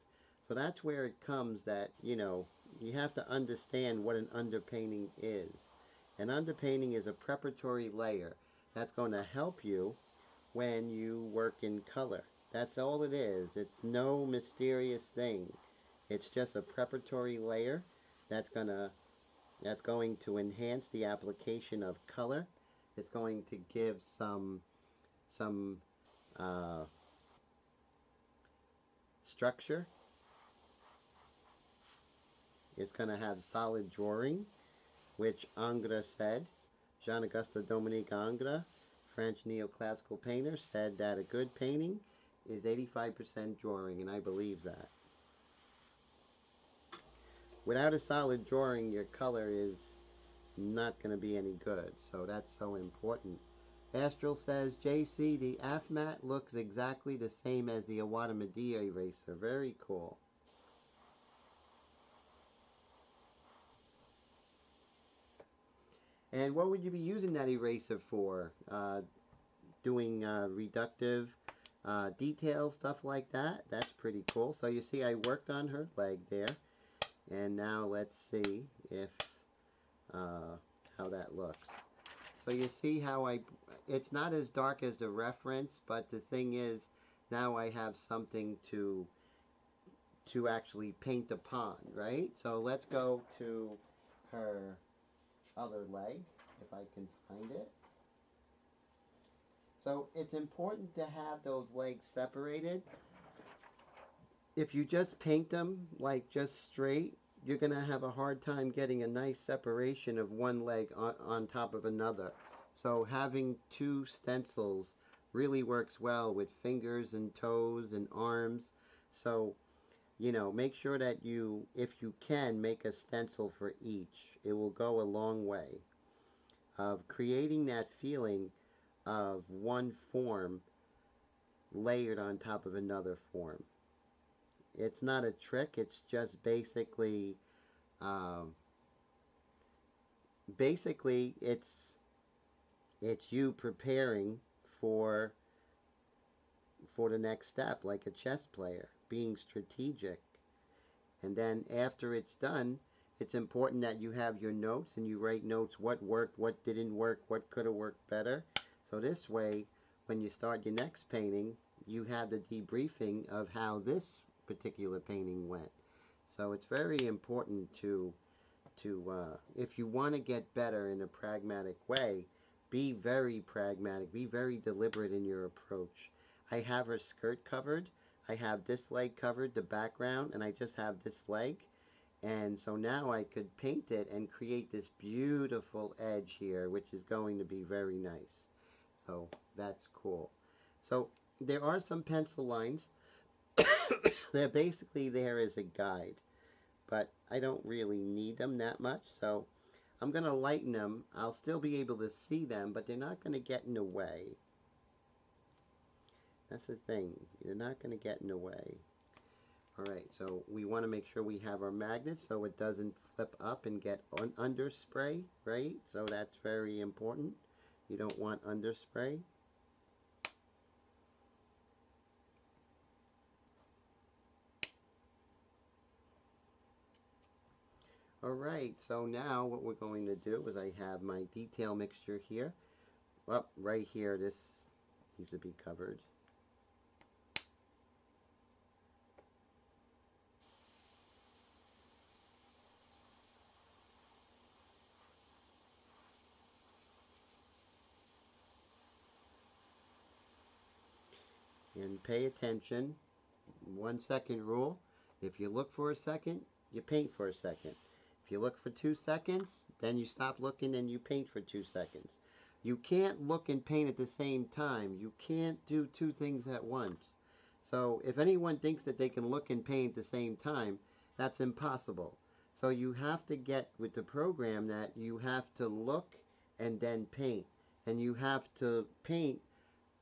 So that's where it comes that, you know, you have to understand what an underpainting is. An underpainting is a preparatory layer that's going to help you when you work in color. That's all it is. It's no mysterious thing. It's just a preparatory layer that's going to enhance the application of color. It's going to give some uh, structure. It's going to have solid drawing, which Ingres said. Jean-Auguste Dominique Ingres, French neoclassical painter, said that a good painting is 85% drawing, and I believe that. Without a solid drawing, your color is not going to be any good, so that's so important. Astral says, JC, the AFMAT looks exactly the same as the Iwata Medea eraser. Very cool. And what would you be using that eraser for? Doing reductive details, stuff like that. That's pretty cool. So you see I worked on her leg there. And now let's see if how that looks. So you see how it's not as dark as the reference, but the thing is, now I have something to actually paint upon, right? So let's go to her other leg, if I can find it. So it's important to have those legs separated. If you just paint them like just straight, you're going to have a hard time getting a nice separation of one leg on top of another. So having two stencils really works well with fingers and toes and arms. So, make sure that you, if you can, make a stencil for each. It will go a long way of creating that feeling of one form layered on top of another form. It's not a trick, it's just um, basically it's you preparing for the next step, like a chess player, being strategic. And then after it's done, it's important that you have your notes and you write notes, what worked, what didn't work, what could have worked better. So this way, when you start your next painting, you have the debriefing of how this particular painting went. So it's very important to if you want to get better in a pragmatic way, be very pragmatic, be very deliberate in your approach. I have her skirt covered, I have this leg covered, the background, and I just have this leg. And so now I could paint it and create this beautiful edge here, which is going to be very nice. So that's cool. So there are some pencil lines. They're basically there as a guide, but I don't really need them that much. So I'm going to lighten them. I'll still be able to see them, but they're not going to get in the way. That's the thing. They're not going to get in the way. Alright, so we want to make sure we have our magnets so it doesn't flip up and get under spray, right? So that's very important. You don't want underspray. Alright, so now what we're going to do is I have my detail mixture here. Well, right here, this needs to be covered. And pay attention. 1 second rule. If you look for a second, you paint for a second. If you look for 2 seconds, then you stop looking and you paint for 2 seconds. You can't look and paint at the same time. You can't do two things at once. So if anyone thinks that they can look and paint at the same time, that's impossible. So you have to get with the program that you have to look and then paint. And you have to paint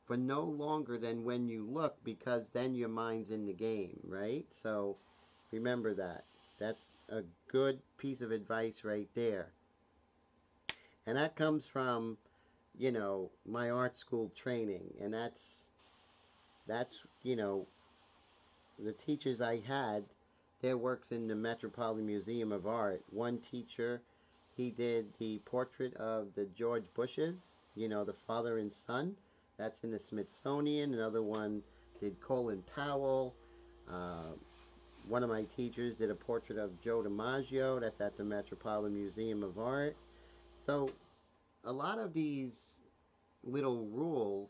for no longer than when you look, because then your mind's in the game, right? So remember that. That's a good piece of advice right there. And that comes from, my art school training. And that's, the teachers I had, their works in the Metropolitan Museum of Art. One teacher, he did the portrait of the George Bushes, the father and son. That's in the Smithsonian. Another one did Colin Powell. One of my teachers did a portrait of Joe DiMaggio. That's at the Metropolitan Museum of Art. So a lot of these little rules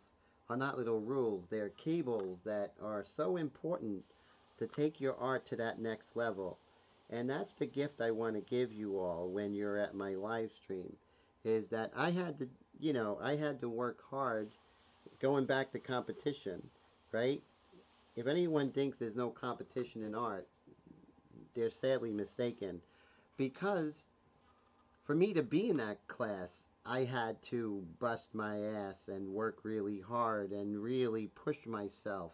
are not little rules. They're cables that are so important to take your art to that next level. And that's the gift I want to give you all when you're at my live stream, is that I had to work hard. Going back to competition, right? If anyone thinks there's no competition in art, they're sadly mistaken. Because for me to be in that class, I had to bust my ass and work really hard and really push myself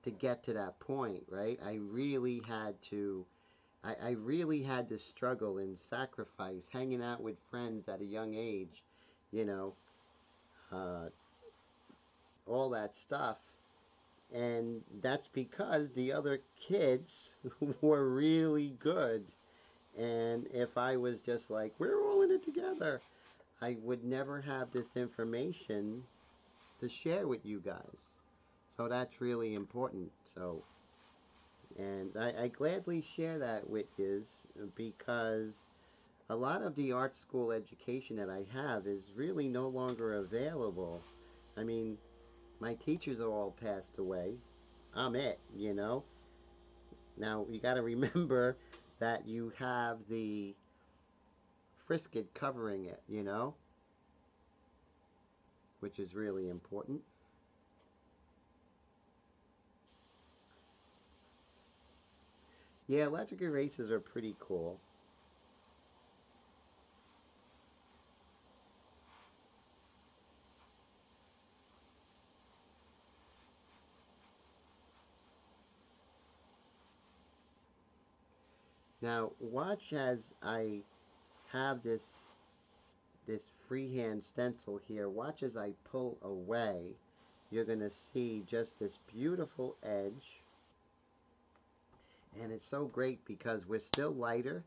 to get to that point, right? I really had to struggle and sacrifice, hanging out with friends at a young age, you know, uh, all that stuff. And that's because the other kids were really good. And if I was just like, we're all in it together, I would never have this information to share with you guys. So that's really important. So, and I gladly share that with you, because a lot of the art school education that I have is really no longer available. I mean, my teachers are all passed away. I'm it. Now, you got to remember that you have the frisket covering it, which is really important. Yeah, electric erasers are pretty cool. Now watch as I have this freehand stencil here. Watch as I pull away. You're going to see just this beautiful edge. And it's so great because we're still lighter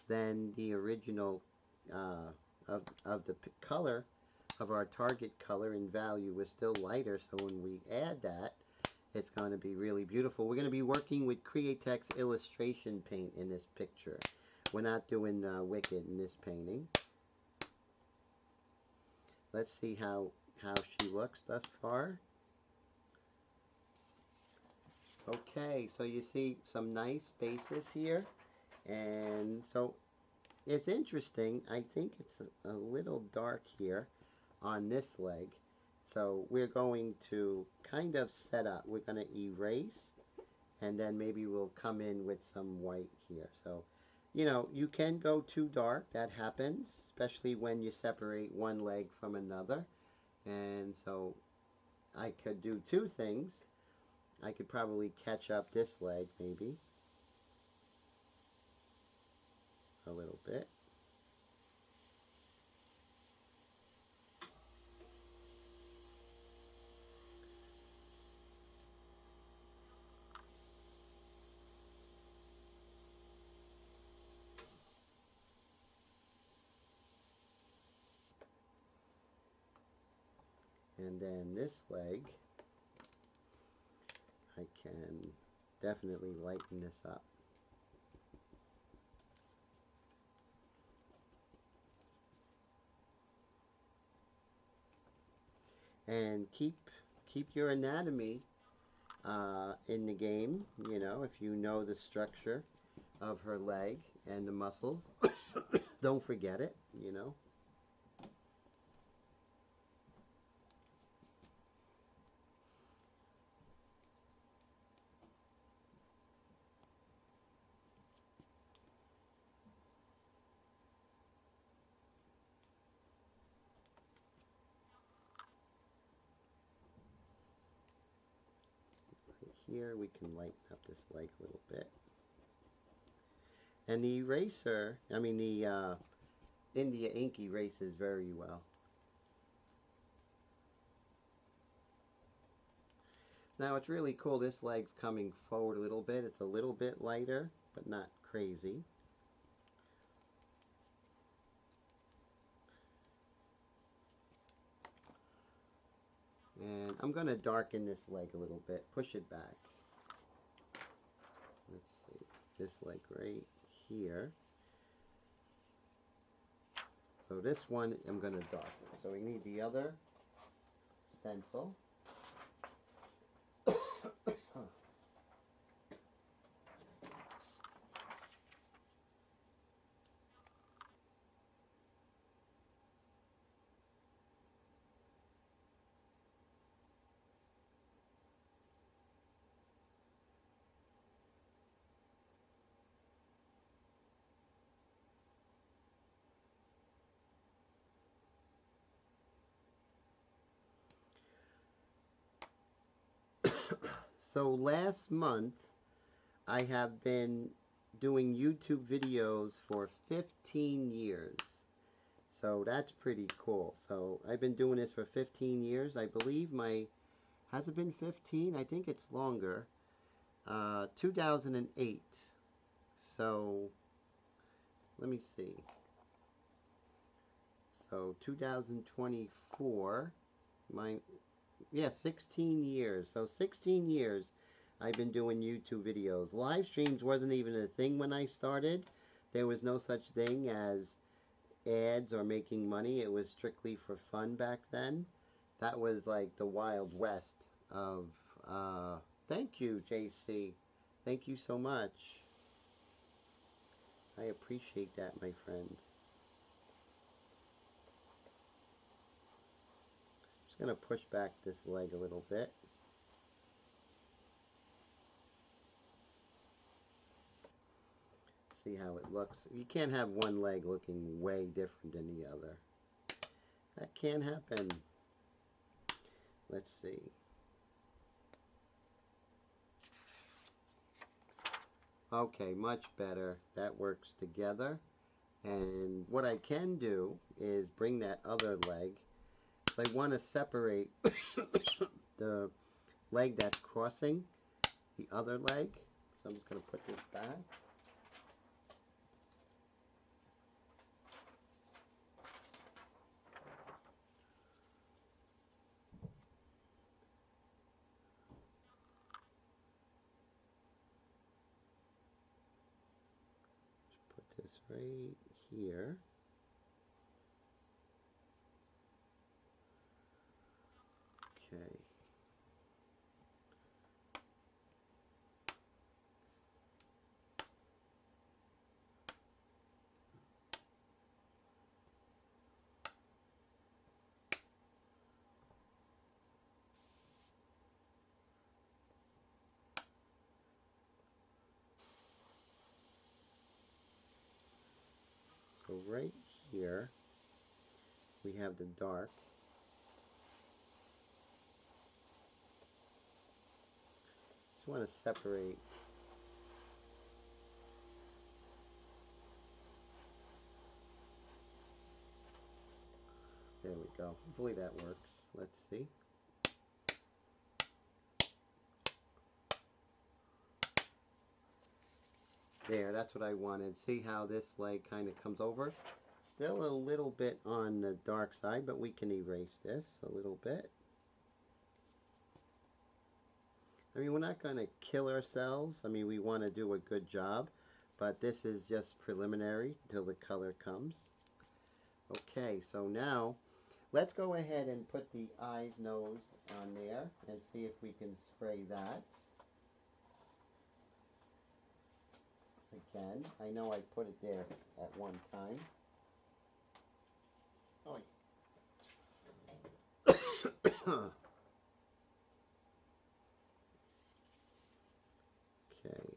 than the original of the color of our target color and value. We're still lighter, so when we add that, it's going to be really beautiful. We're going to be working with Createx illustration paint in this picture. We're not doing Wicked in this painting. Let's see how she looks thus far. Okay, so you see some nice bases here, and so it's interesting. I think it's a little dark here on this leg, so we're going to kind of set up. We're going to erase, and then maybe we'll come in with some white here. So, you know, you can go too dark. That happens, especially when you separate one leg from another. And so I could do two things. I could probably catch up this leg maybe a little bit. And then this leg, I can definitely lighten this up. And keep your anatomy in the game. You know, if you know the structure of her leg and the muscles, don't forget it. You know. Right here, we can lighten up this leg a little bit. And the eraser, I mean the India ink erases very well. Now it's really cool. This leg's coming forward a little bit. It's a little bit lighter, but not crazy. And I'm going to darken this leg a little bit. Push it back. Let's see. This leg right here. So this one I'm going to darken. So we need the other stencil. So last month I have been doing YouTube videos for 15 years. So that's pretty cool. So I've been doing this for 15 years. I believe has it been 15? I think it's longer. 2008. So let me see. So 2024. Yeah, 16 years. So 16 years I've been doing YouTube videos. Live streams wasn't even a thing when I started. There was no such thing as ads or making money. It was strictly for fun back then. That was like the Wild West of thank you, JC. Thank you so much. I appreciate that, my friend. Just gonna push back this leg a little bit. See how it looks. You can't have one leg looking way different than the other. That can't happen. Let's see. Okay, much better. That works together. And what I can do is bring that other leg. So I want to separate the leg that's crossing the other leg. So I'm just going to put this back. Put this right here. Okay. So right here we have the dark. Just want to separate. There we go. Hopefully that works. Let's see. There, that's what I wanted. See how this leg kind of comes over? Still a little bit on the dark side, but we can erase this a little bit. I mean, we're not going to kill ourselves. I mean, we want to do a good job, but this is just preliminary until the color comes. Okay, so now let's go ahead and put the eyes, nose on there and see if we can spray that. Again, I know I put it there at one time. Oh. Okay.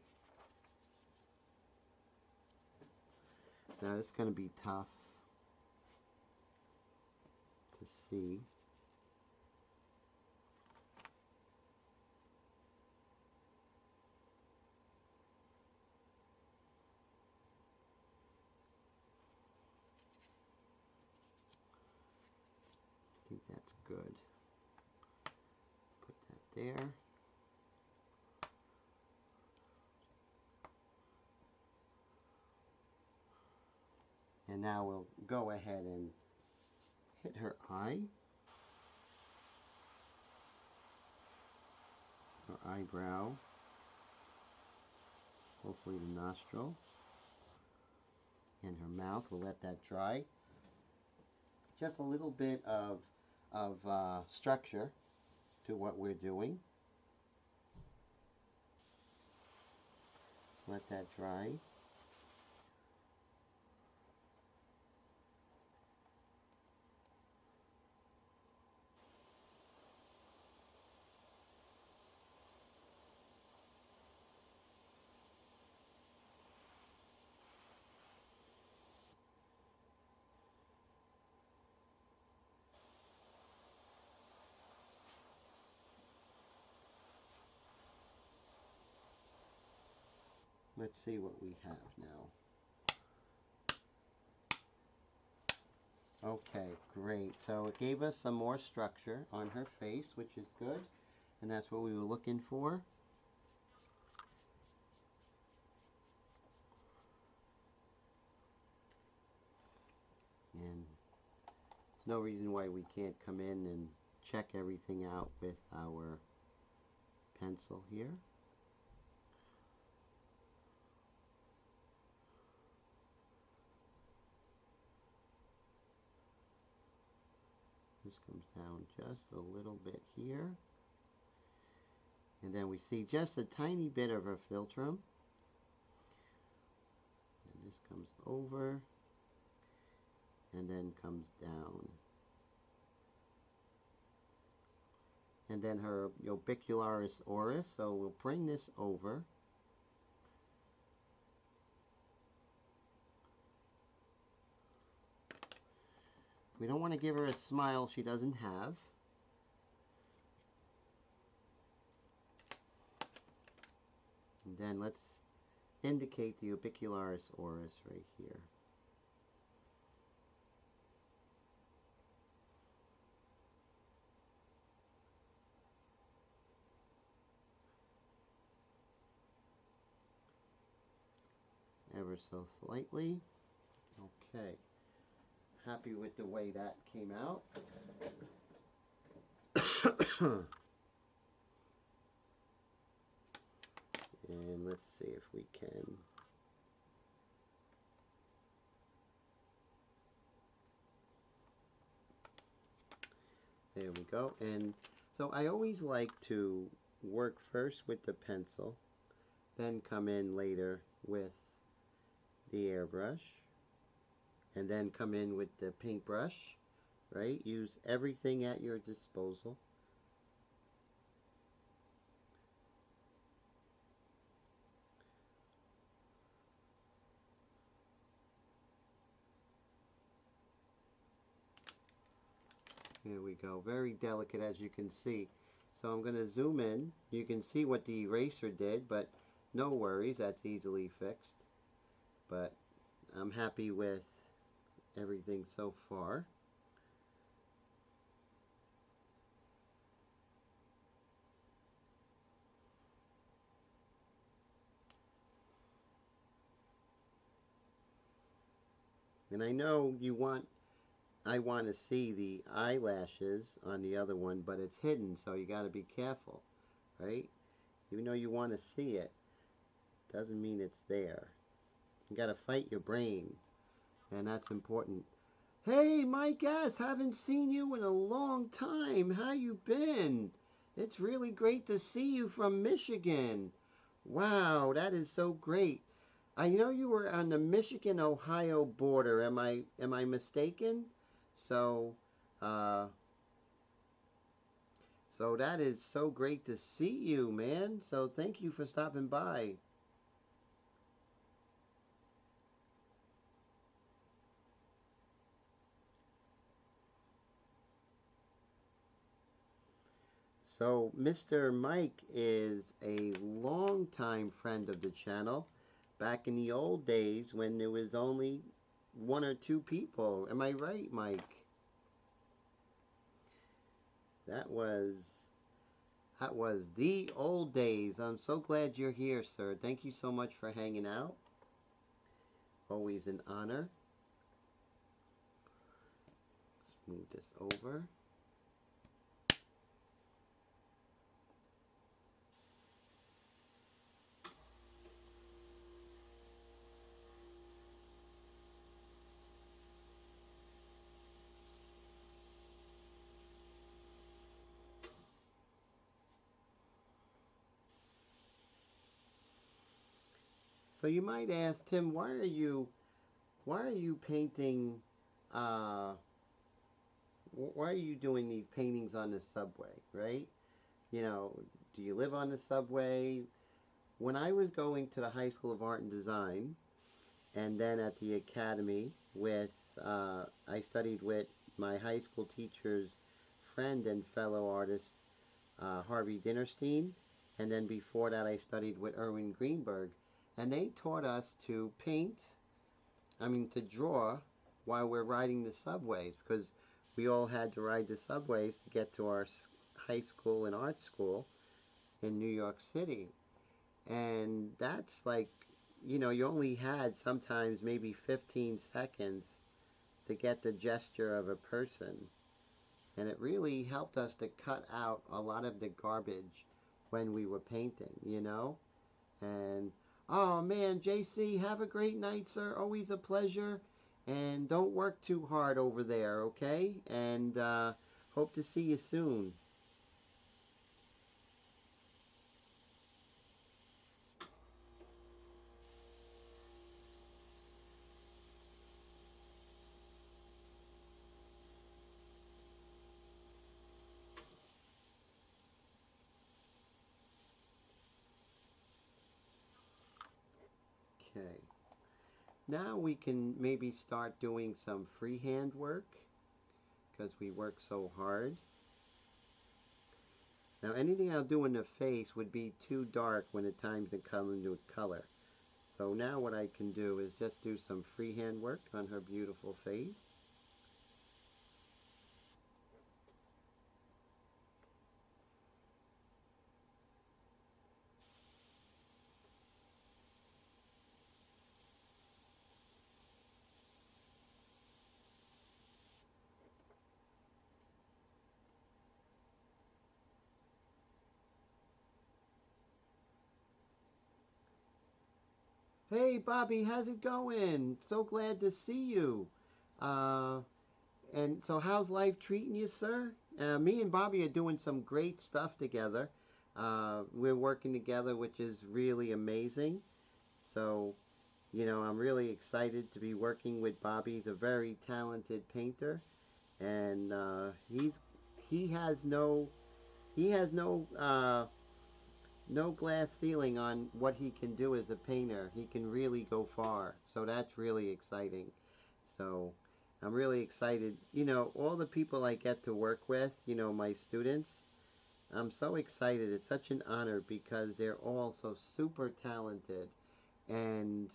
Now it's going to be tough to see. I think that's good. Put that there. And now we'll go ahead and hit her eye, her eyebrow, hopefully the nostril, and her mouth. We'll let that dry. Just a little bit of structure to what we're doing. Let that dry. Let's see what we have now. Okay, great. So it gave us some more structure on her face, which is good. And that's what we were looking for. And there's no reason why we can't come in and check everything out with our pencil here. This comes down just a little bit here. And then we see just a tiny bit of her philtrum. And this comes over and then comes down. And then her orbicularis oris, so we'll bring this over. We don't want to give her a smile she doesn't have. And then let's indicate the orbicularis oris right here. Ever so slightly. Okay. Happy with the way that came out. And let's see if we can. There we go. And so I always like to work first with the pencil, then come in later with the airbrush, and then come in with the paintbrush, right? Use everything at your disposal. Here we go. Very delicate, as you can see. So I'm going to zoom in. You can see what the eraser did, but no worries, that's easily fixed. But I'm happy with everything so far. And I know I want to see the eyelashes on the other one, but it's hidden, so you got to be careful, right? Even though you want to see it, doesn't mean it's there. You got to fight your brain, and that's important. Hey, Mike S., haven't seen you in a long time. How you been? It's really great to see you from Michigan. Wow, that is so great. I know you were on the Michigan-Ohio border. Am I mistaken? So, uh, so that is so great to see you, man. So thank you for stopping by. So Mr. Mike is a longtime friend of the channel. Back in the old days when there was only one or two people. Am I right, Mike? That was the old days. I'm so glad you're here, sir. Thank you so much for hanging out. Always an honor. Let's move this over. So you might ask, Tim, why are you painting? Uh, why are you doing these paintings on the subway, right? You know, do you live on the subway? When I was going to the High School of Art and Design, and then at the academy with, I studied with my high school teacher's friend and fellow artist, Harvey Dinnerstein, and then before that I studied with Erwin Greenberg, and they taught us to to draw while we're riding the subways, because we all had to ride the subways to get to our high school and art school in New York City. And that's like, you only had sometimes maybe 15 seconds to get the gesture of a person. And it really helped us to cut out a lot of the garbage when we were painting. And, oh man, JC, have a great night, sir. Always a pleasure. And don't work too hard over there, okay? And hope to see you soon. Okay. Now we can maybe start doing some freehand work. because we work so hard. Now anything I'll do in the face would be too dark when it's time to come into color. So now what I can do is just do some freehand work on her beautiful face. Hey Bobby, how's it going? So glad to see you. Uh, and so how's life treating you, sir? Me and Bobby are doing some great stuff together. We're working together, which is really amazing. So, I'm really excited to be working with Bobby. He's a very talented painter, and he has no glass ceiling on what he can do as a painter. He can really go far. So that's really exciting. So I'm really excited. All the people I get to work with, my students, I'm so excited. It's such an honor because they're all so super talented. And,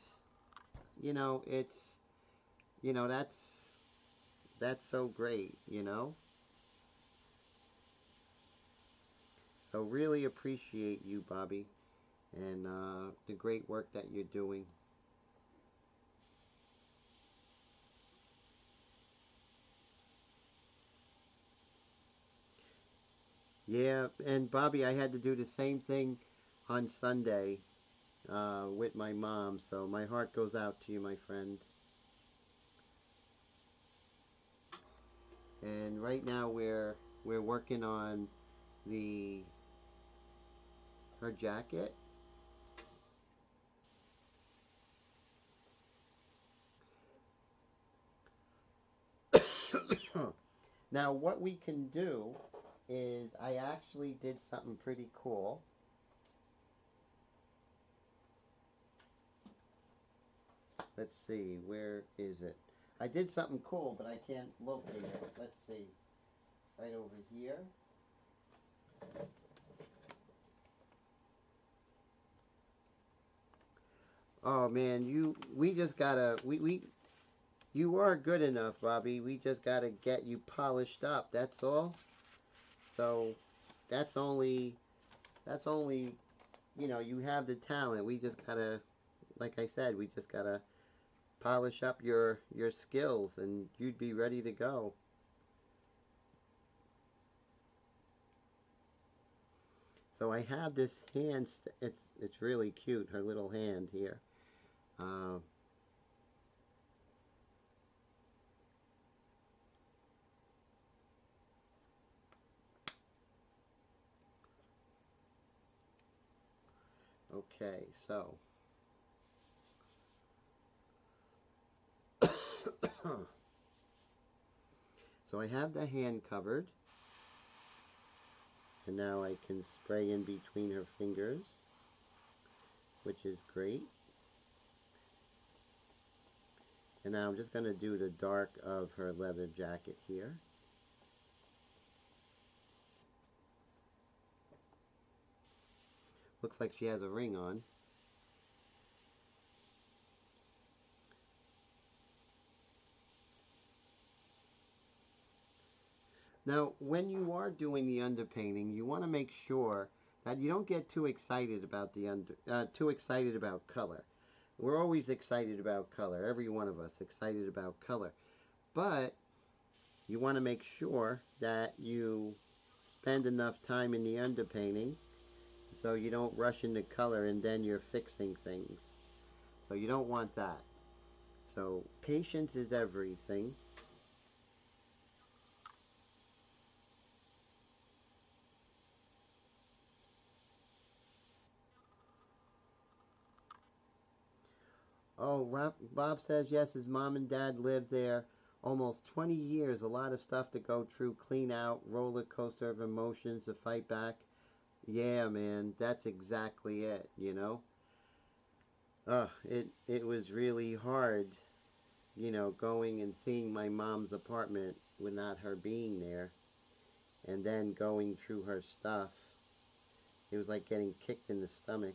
it's, that's so great. So really appreciate you, Bobby, and the great work that you're doing. Yeah, and Bobby, I had to do the same thing on Sunday with my mom, so my heart goes out to you, my friend. And right now we're working on the her jacket. Now what we can do is I actually did something pretty cool. Let's see, where is it? I did something cool, but I can't locate it. Let's see. Right over here. Oh man, we just gotta we you are good enough, Bobby. We just gotta get you polished up. That's all. So that's only that's only you have the talent. We just gotta, like I said, we just gotta polish up your skills, and you'd be ready to go. So I have this hand. It's really cute. Her little hand here. Uh, okay, so so I have the hand covered, and now I can spray in between her fingers, which is great. And now I'm just going to do the dark of her leather jacket here. Looks like she has a ring on. Now, when you are doing the underpainting, you want to make sure that you don't get too excited about too excited about color. We're always excited about color. Every one of us excited about color. But you want to make sure that you spend enough time in the underpainting so you don't rush into color and then you're fixing things. So you don't want that. So patience is everything. Oh, Bob says yes, his mom and dad lived there almost 20 years. A lot of stuff to go through, clean out, roller coaster of emotions to fight back. Yeah, man, that's exactly it. It was really hard, going and seeing my mom's apartment. with not her being there, and then going through her stuff. It was like getting kicked in the stomach.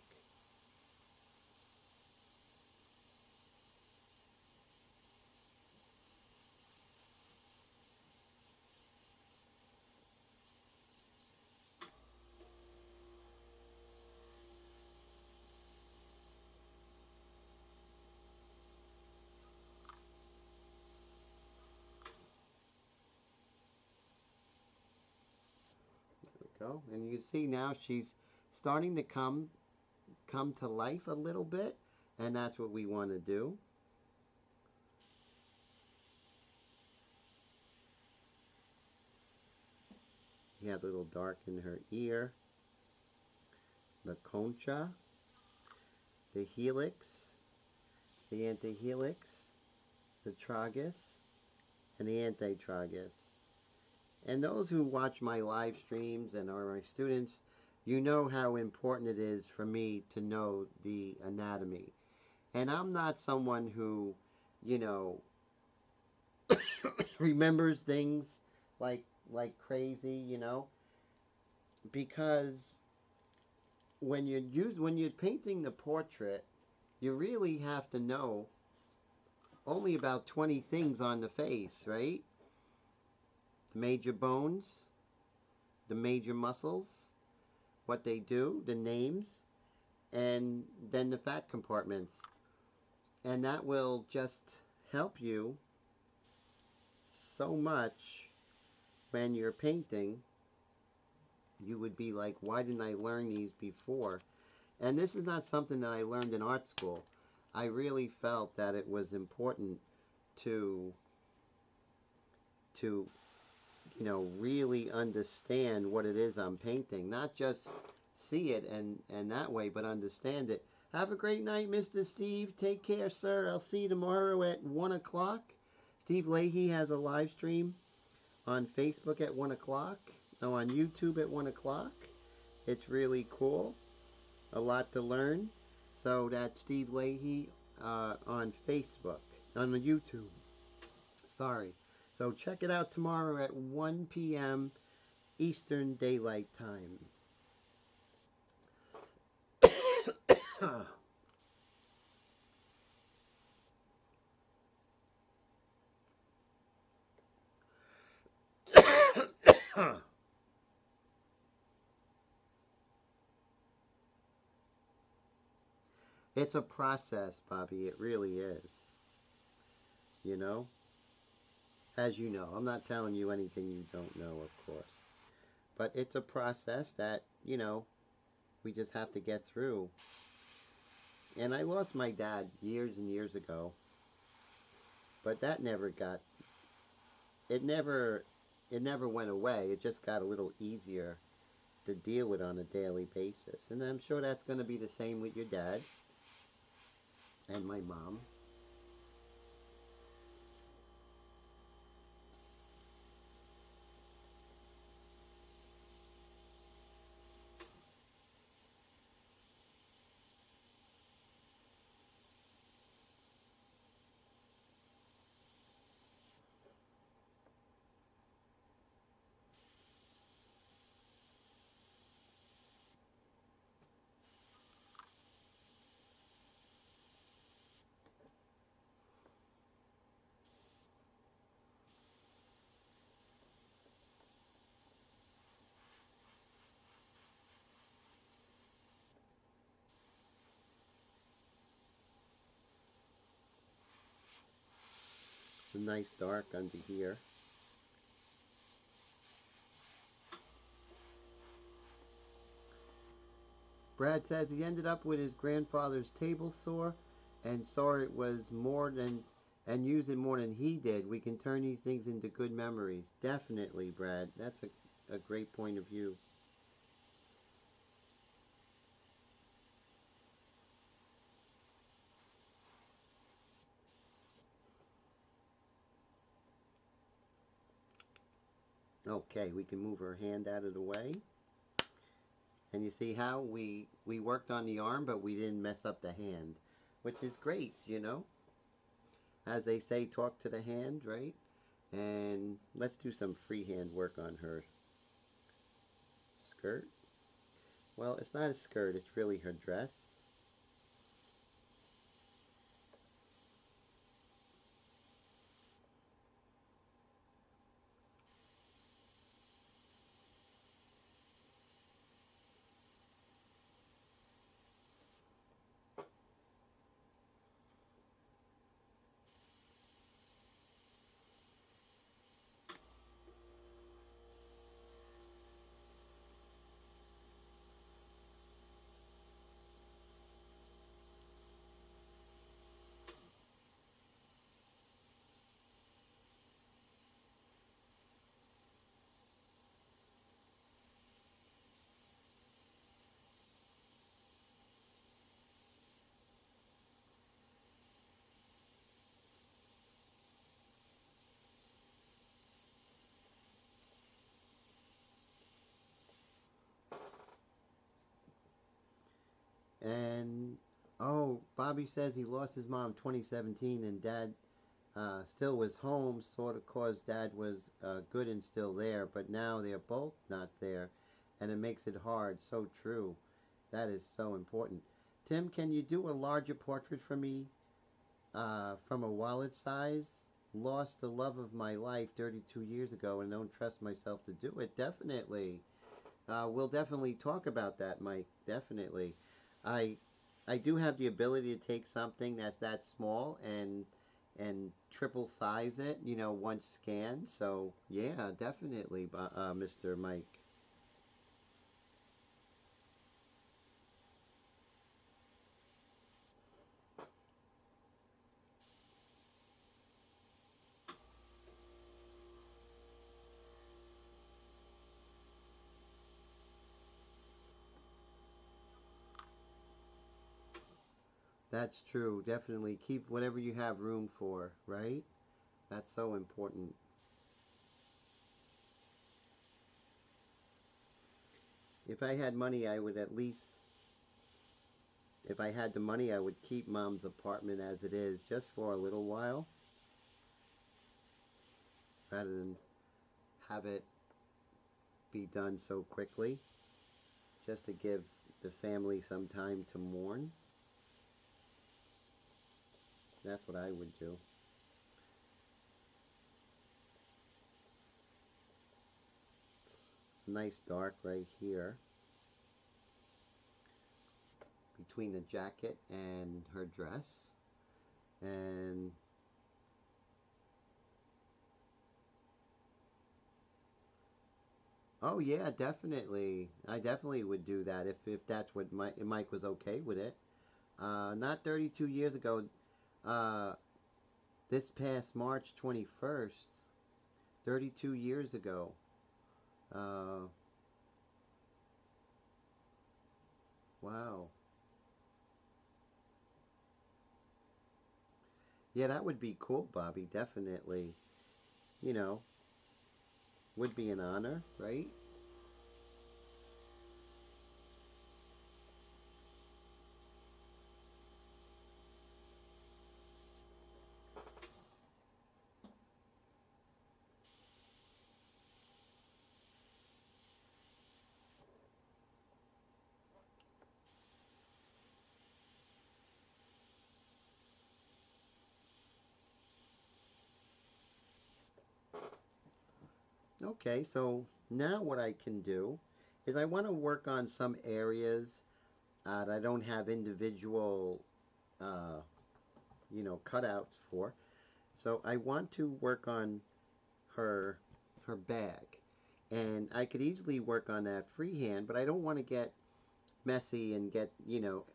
Go, and you see now she's starting to come to life a little bit, and that's what we want to do. You have a little dark in her ear, the concha, the helix, the antihelix, the tragus, and the antitragus. And those who watch my live streams and are my students, you know how important it is for me to know the anatomy. And I'm not someone who, you know, remembers things like crazy, you know, because when you're painting the portrait, you really have to know only about 20 things on the face, right? The major bones, the major muscles, what they do, the names, and then the fat compartments. And that will just help you so much when you're painting. You would be like, why didn't I learn these before? And this is not something that I learned in art school. I really felt that it was important to you know, really understand what it is I'm painting. Not just see it and that way, but understand it. Have a great night, Mr. Steve. Take care, sir. I'll see you tomorrow at 1 o'clock. Steve Leahy has a live stream on Facebook at 1 o'clock. No, on YouTube at 1 o'clock. It's really cool. A lot to learn. So that's Steve Leahy on Facebook. On the YouTube. Sorry. So check it out tomorrow at 1 p.m. Eastern Daylight Time. It's a process, Bobby. It really is. You know? As you know. I'm not telling you anything you don't know, of course. But it's a process that, you know, we just have to get through. And I lost my dad years and years ago. But that never got, it never went away. It just got a little easier to deal with on a daily basis. And I'm sure that's going to be the same with your dad and my mom. It's a nice dark under here. Brad says he ended up with his grandfather's table saw and saw it was more than and used it more than he did. We can turn these things into good memories. Definitely, Brad. That's a great point of view. Okay, we can move her hand out of the way. And you see how we worked on the arm, but we didn't mess up the hand, which is great, you know. As they say, talk to the hand, right? And let's do some freehand work on her skirt. Well, it's not a skirt, it's really her dress. And oh, Bobby says he lost his mom 2017 and dad still was home, sort of caused dad was good and still there, but now they're both not there and it makes it hard. So true. That is so important. Tim, can you do a larger portrait for me from a wallet size? Lost the love of my life 32 years ago and don't trust myself to do it. Definitely. We'll definitely talk about that, Mike. Definitely. I I do have the ability to take something that's that small and triple size it, once scanned. So yeah, definitely, Mr. Mike. That's true. Definitely keep whatever you have room for, right? That's so important. If I had money, I would at least, if I had the money, I would keep mom's apartment as it is just for a little while rather than have it be done so quickly, just to give the family some time to mourn. That's what I would do. It's a nice dark right here between the jacket and her dress. And oh yeah, definitely. I definitely would do that if that's what Mike was okay with it. Not 32 years ago. Uh, this past March 21st, 32 years ago. Uh, wow. Yeah, that would be cool, Bobby. Definitely. You know, would be an honor, right? Okay, so now what I can do is I want to work on some areas that I don't have individual, uh, cutouts for. So I want to work on her her bag, and I could easily work on that freehand, but I don't want to get messy and get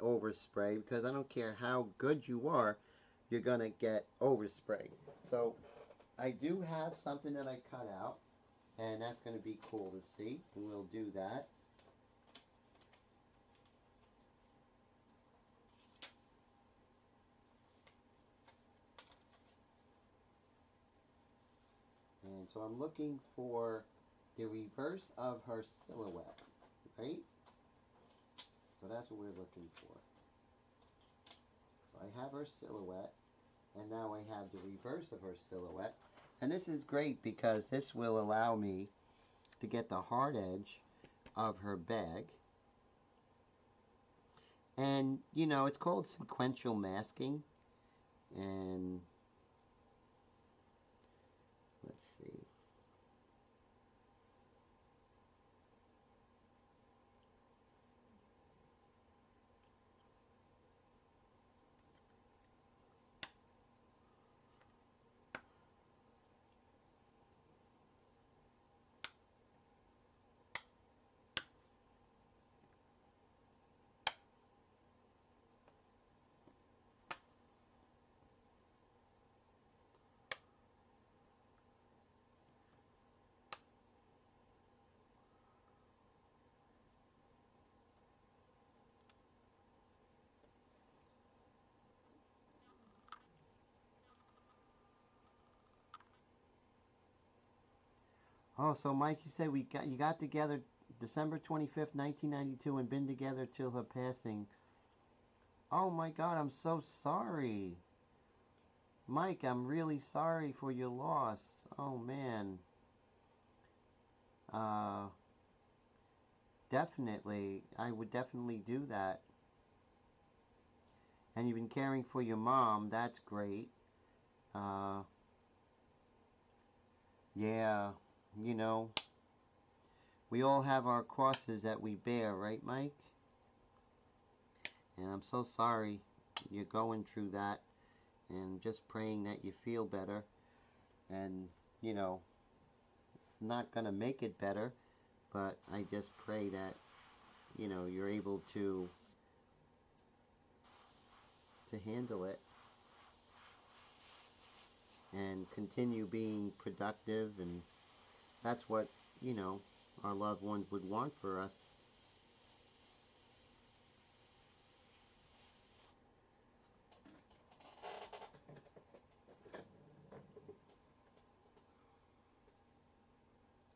overspray because I don't care how good you are, you're gonna get overspray. So I do have something that I cut out, and that's going to be cool to see, and we'll do that. And so I'm looking for the reverse of her silhouette, right? So that's what we're looking for. So I have her silhouette, and now I have the reverse of her silhouette. And this is great because this will allow me to get the hard edge of her bag. And, you know, it's called sequential masking. And let's see. Oh, so Mike, you said you got together December 25th, 1992, and been together till her passing. Oh my God, I'm so sorry. Mike, I'm really sorry for your loss. Oh man. Uh, Definitely. I would definitely do that. And you've been caring for your mom. That's great. Uh, yeah, you know, we all have our crosses that we bear, right, Mike? And I'm so sorry you're going through that. And just praying that you feel better. And, you know, not going to make it better, but I just pray that, you know, you're able to handle it and continue being productive. And that's what, you know, our loved ones would want for us.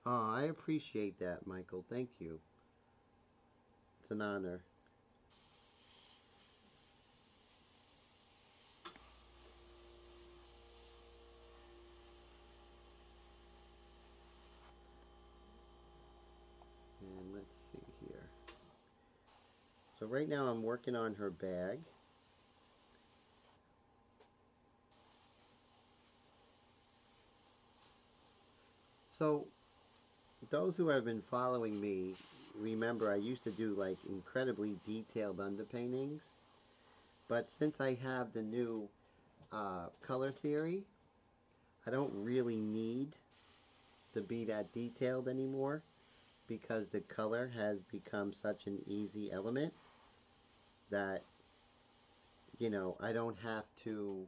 Oh, I appreciate that, Michael. Thank you. It's an honor. And let's see here. So right now I'm working on her bag. So those who have been following me remember I used to do like incredibly detailed underpaintings. But since I have the new color theory, I don't really need to be that detailed anymore because the color has become such an easy element that, you know, I don't have to,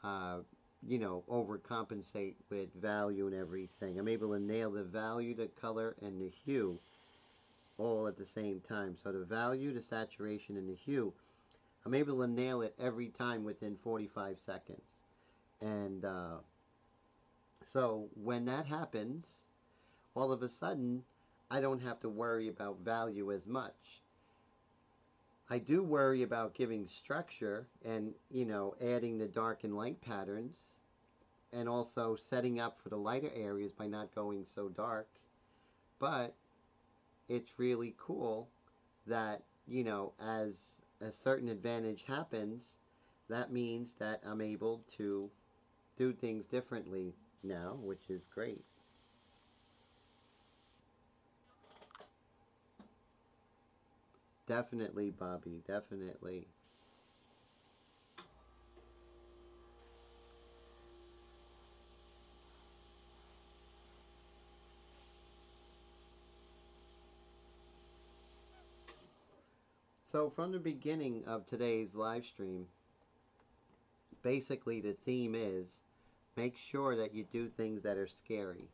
uh, you know, overcompensate with value and everything. I'm able to nail the value, the color, and the hue all at the same time. So the value, the saturation, and the hue, I'm able to nail it every time within 45 seconds. And so when that happens, all of a sudden, I don't have to worry about value as much. I do worry about giving structure and, you know, adding the dark and light patterns and also setting up for the lighter areas by not going so dark. But it's really cool that, you know, as a certain advantage happens, that means that I'm able to do things differently now, which is great. Definitely, Bobby, definitely. So, from the beginning of today's live stream, basically the theme is make sure that you do things that are scary.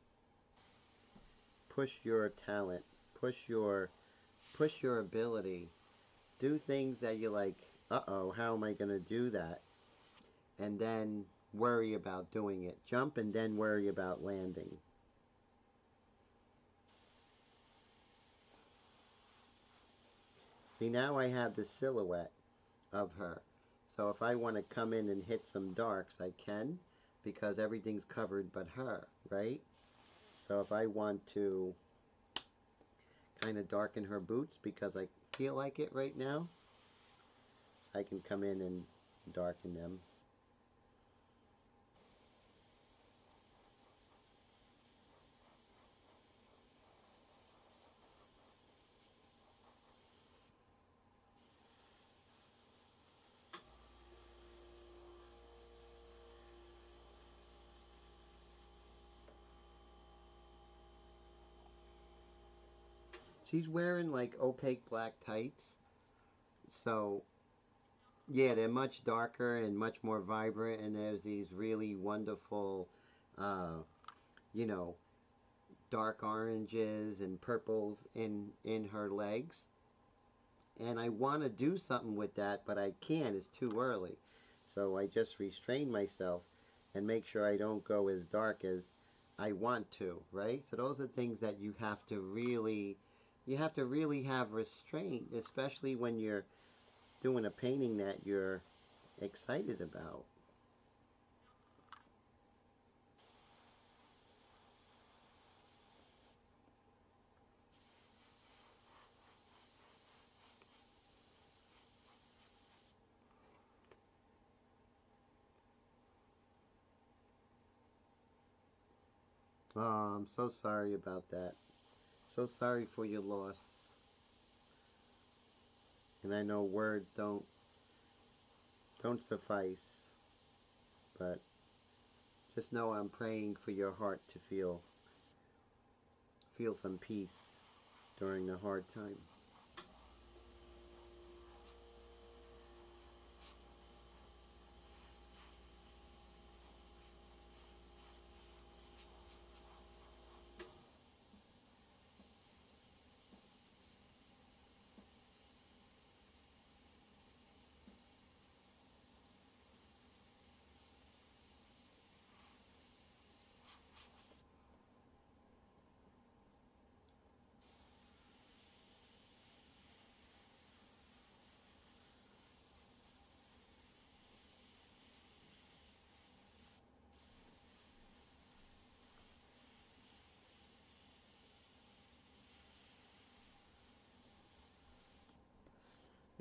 Push your talent, push your ability. Do things that you're like, uh-oh, how am I going to do that? And then worry about doing it. Jump and then worry about landing. See, now I have the silhouette of her. So if I want to come in and hit some darks, I can. because everything's covered but her, right? So if I want to kind of darken her boots because I feel like it right now, I can come in and darken them. She's wearing like opaque black tights, so yeah, they're much darker and much more vibrant, and there's these really wonderful, uh, you know, dark oranges and purples in her legs. And I want to do something with that, but I can't. It's too early. So I just restrain myself and make sure I don't go as dark as I want to, right? So those are things that you have to really have restraint, especially when you're doing a painting that you're excited about. Oh, I'm so sorry about that. So sorry for your loss. And I know words don't suffice, but just know I'm praying for your heart to feel some peace during the hard time.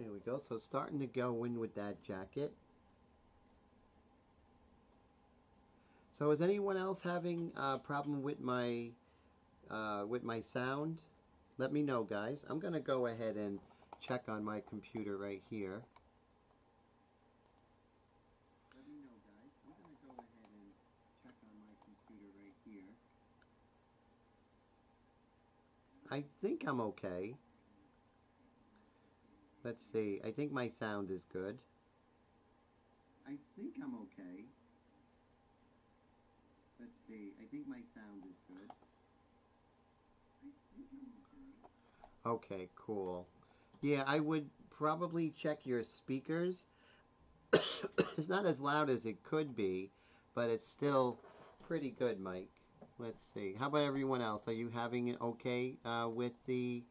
There we go. So it's starting to go in with that jacket. So is anyone else having a problem with my sound? Let me know, guys. I'm gonna go ahead and check on my computer right here. Let me know, guys. I'm gonna go ahead and check on my computer right here. I think I'm okay. Let's see. I think my sound is good. I think I'm okay. Let's see. I think my sound is good. I think I'm okay. Okay, cool. Yeah, I would probably check your speakers. It's not as loud as it could be, but it's still pretty good, Mike. Let's see. How about everyone else? Are you having it okay with the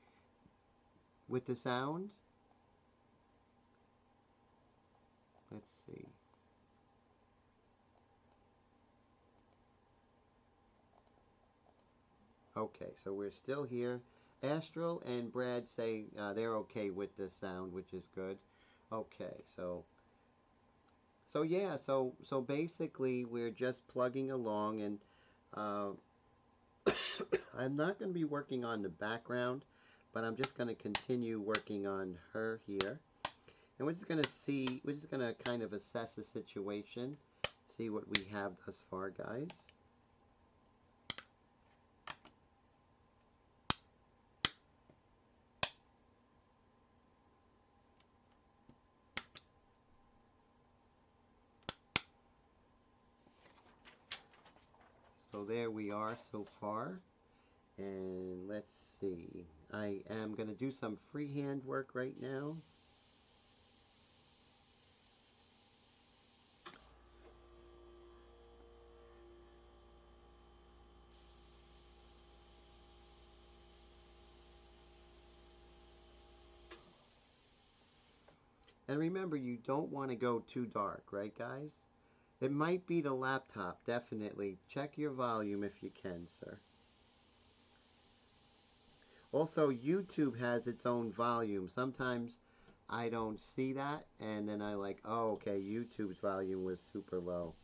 sound? Let's see. Okay, so we're still here. Astral and Brad say they're okay with the sound, which is good. Okay, so yeah, so basically we're just plugging along, and uh, I'm not going to be working on the background, but I'm just going to continue working on her here. And we're just going to see, we're just going to kind of assess the situation, see what we have thus far, guys. So there we are so far. And let's see. I am going to do some freehand work right now. And remember, you don't want to go too dark, right, guys? It might be the laptop, definitely. Check your volume if you can, sir. Also, YouTube has its own volume. Sometimes I don't see that, and then I like, oh, okay, YouTube's volume was super low.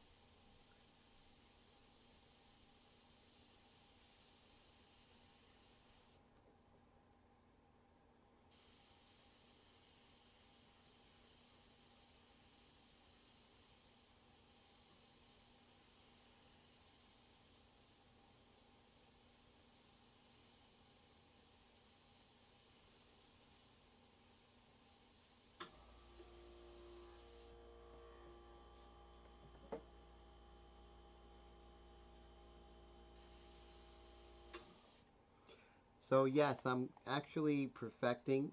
So yes, I'm actually perfecting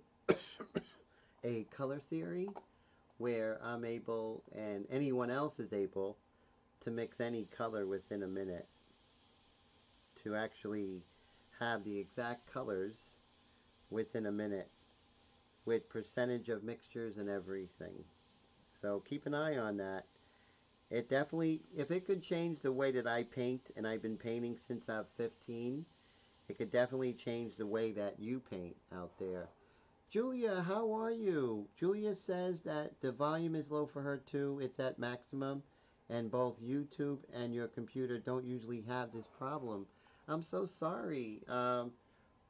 a color theory where I'm able, and anyone else is able, to mix any color within a minute to actually have the exact colors within a minute with percentage of mixtures and everything. So keep an eye on that. It definitely, if it could change the way that I paint, and I've been painting since I'm 15, it could definitely change the way that you paint out there. Julia, how are you? Julia says that the volume is low for her too. It's at maximum, and both YouTube and your computer don't usually have this problem. I'm so sorry.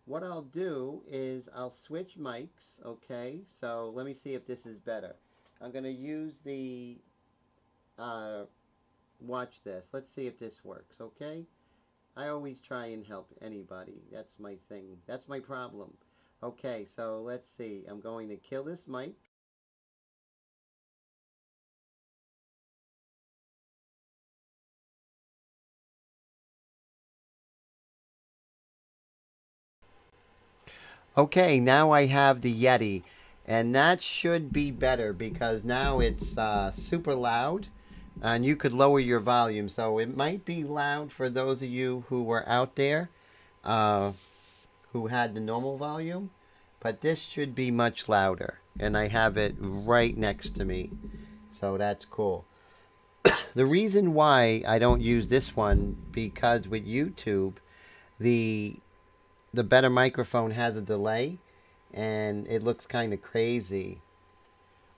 What I'll do is I'll switch mics, okay? So let me see if this is better. I'm going to use the, uh, watch this. Let's see if this works, okay? I always try and help anybody. That's my thing. That's my problem. Okay, so let's see. I'm going to kill this mic. Okay, now I have the Yeti. And that should be better because now it's super loud. And you could lower your volume. So it might be loud for those of you who were out there uh, who had the normal volume. But this should be much louder. And I have it right next to me. So that's cool. The reason why I don't use this one because with YouTube, the the better microphone has a delay and it looks kind of crazy.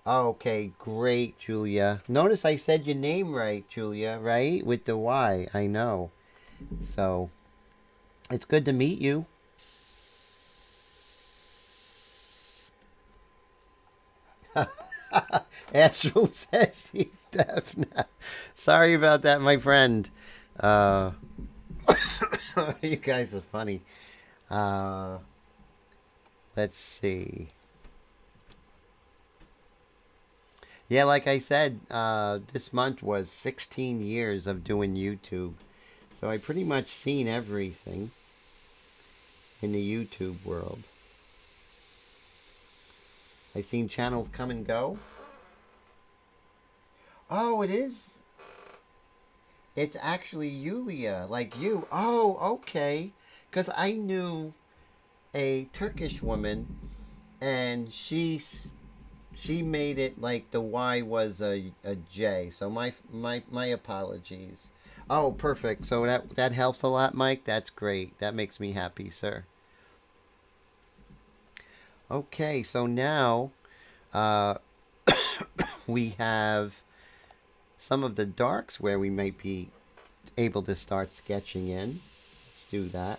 Okay, great, Julia. Notice I said your name right, Julia, right? With the Y, I know. So, it's good to meet you. Astral says he's deaf now. Sorry about that, my friend. Uh, you guys are funny. Uh, let's see. Yeah, like I said, this month was 16 years of doing YouTube. So I pretty much seen everything in the YouTube world. I seen channels come and go. Oh, it is. It's actually Yulia, like you. Oh, okay. Because I knew a Turkish woman, and she made it like the Y was a J. So my apologies. Oh, perfect. So that helps a lot, Mike. That's great. That makes me happy, sir. Okay, so now uh, we have some of the darks where we might be able to start sketching in. Let's do that.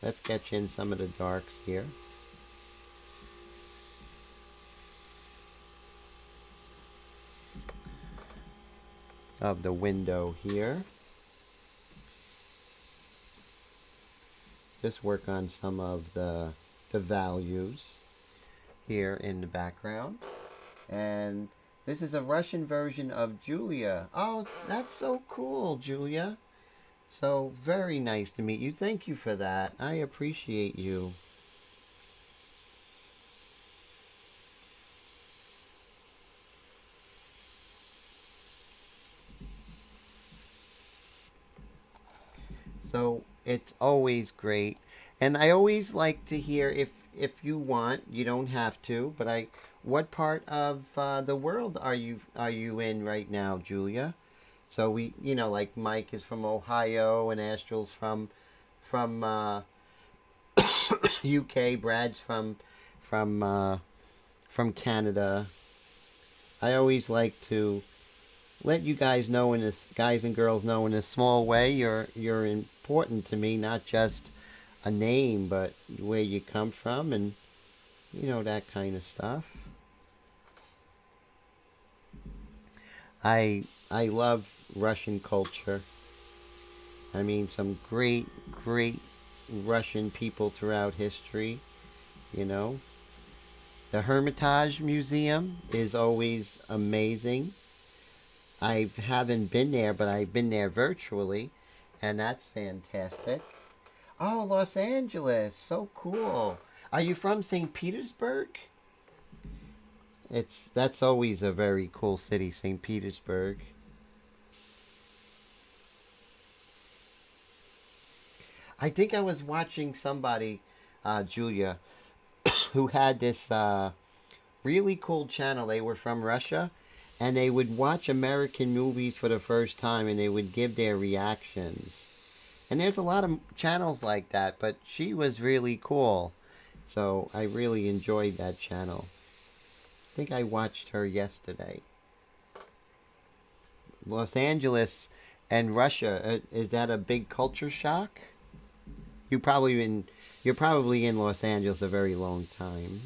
Let's sketch in some of the darks here. Of the window here. Just work on some of the values here in the background. And this is a Russian version of Julia. Oh, that's so cool, Julia. So very nice to meet you. Thank you for that. I appreciate you. So it's always great. And I always like to hear if you want, you don't have to, but I what part of the world are you in right now, Julia? So we, like Mike is from Ohio and Astral's from UK. Brad's from from Canada. I always like to let you guys know in this, guys and girls know in a small way, you're important to me, not just a name, but where you come from and that kind of stuff. I love Russian culture. I mean, some great Russian people throughout history. You know, the Hermitage Museum is always amazing. I haven't been there, but I've been there virtually, and that's fantastic. Oh, Los Angeles, so cool. Are you from St. Petersburg? That's always a very cool city, St. Petersburg. I think I was watching somebody, Julia, who had this really cool channel. They were from Russia, and they would watch American movies for the first time, and they would give their reactions. And there's a lot of channels like that, but she was really cool. So I really enjoyed that channel. I think I watched her yesterday. Los Angeles and Russia, is that a big culture shock? You're probably in Los Angeles a very long time.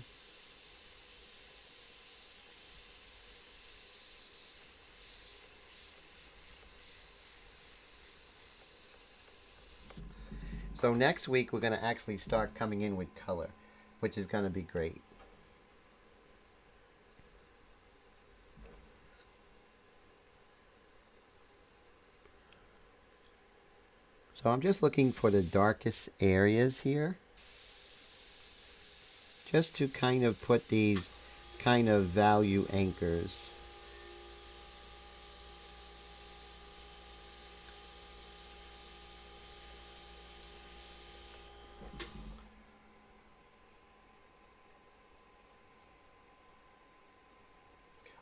So next week we're going to actually start coming in with color, which is going to be great. So I'm just looking for the darkest areas here, just to kind of put these kind of value anchors.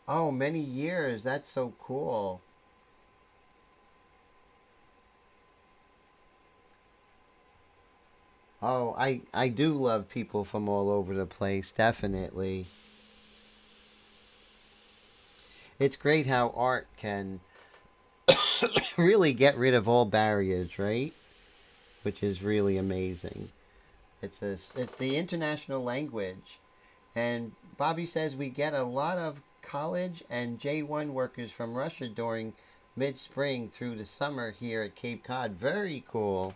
Oh, many years. That's so cool. Oh, I do love people from all over the place, definitely. It's great how art can really get rid of all barriers, right? Which is really amazing. It's the international language. And Bobby says we get a lot of college and J1 workers from Russia during mid-spring through the summer here at Cape Cod. Very cool.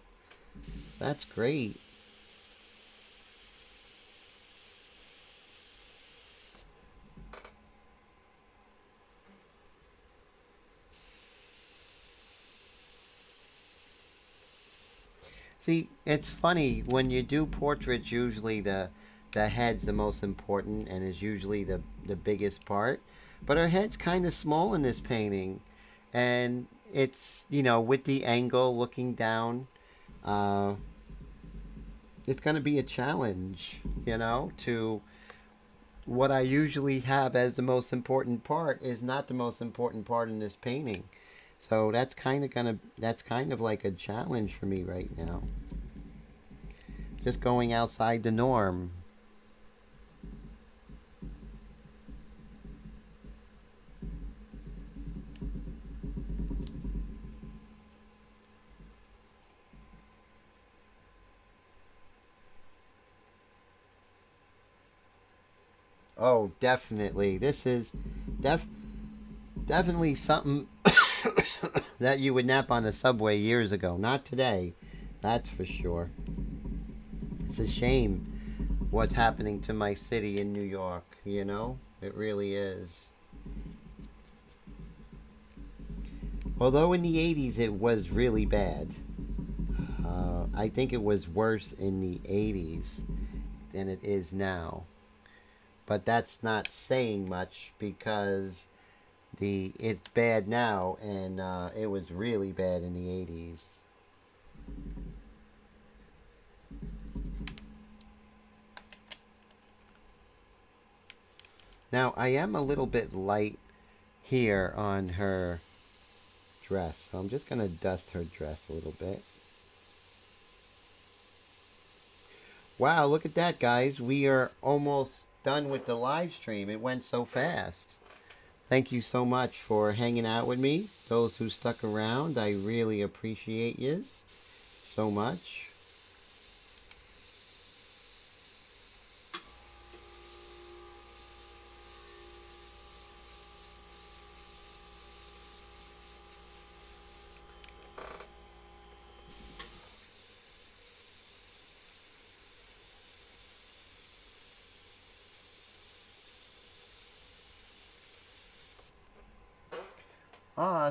That's great. See, it's funny when you do portraits. Usually the head's the most important and is usually the biggest part. But her head's kind of small in this painting, and it's with the angle looking down. Uh, it's going to be a challenge, to what I usually have as the most important part is not the most important part in this painting. So that's kind of like a challenge for me right now. Just going outside the norm. Oh, definitely. This is def definitely something that you would nap on the subway years ago. Not today. That's for sure. It's a shame what's happening to my city in New York, It really is. Although in the 80s it was really bad. I think it was worse in the 80s than it is now. But that's not saying much because it's bad now, and it was really bad in the 80s. Now, I am a little bit light here on her dress, so I'm just going to dust her dress a little bit. Wow, look at that, guys. We are almost done with the live stream. It went so fast. Thank you so much for hanging out with me. Those who stuck around, I really appreciate yous so much.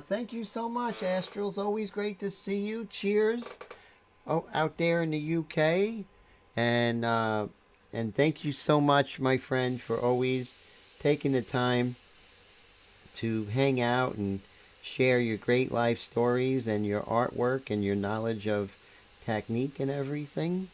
Thank you so much, Astrals. Always great to see you. Cheers. Oh, out there in the UK. And thank you so much, my friend, for always taking the time to hang out and share your great life stories and your artwork and your knowledge of technique and everything.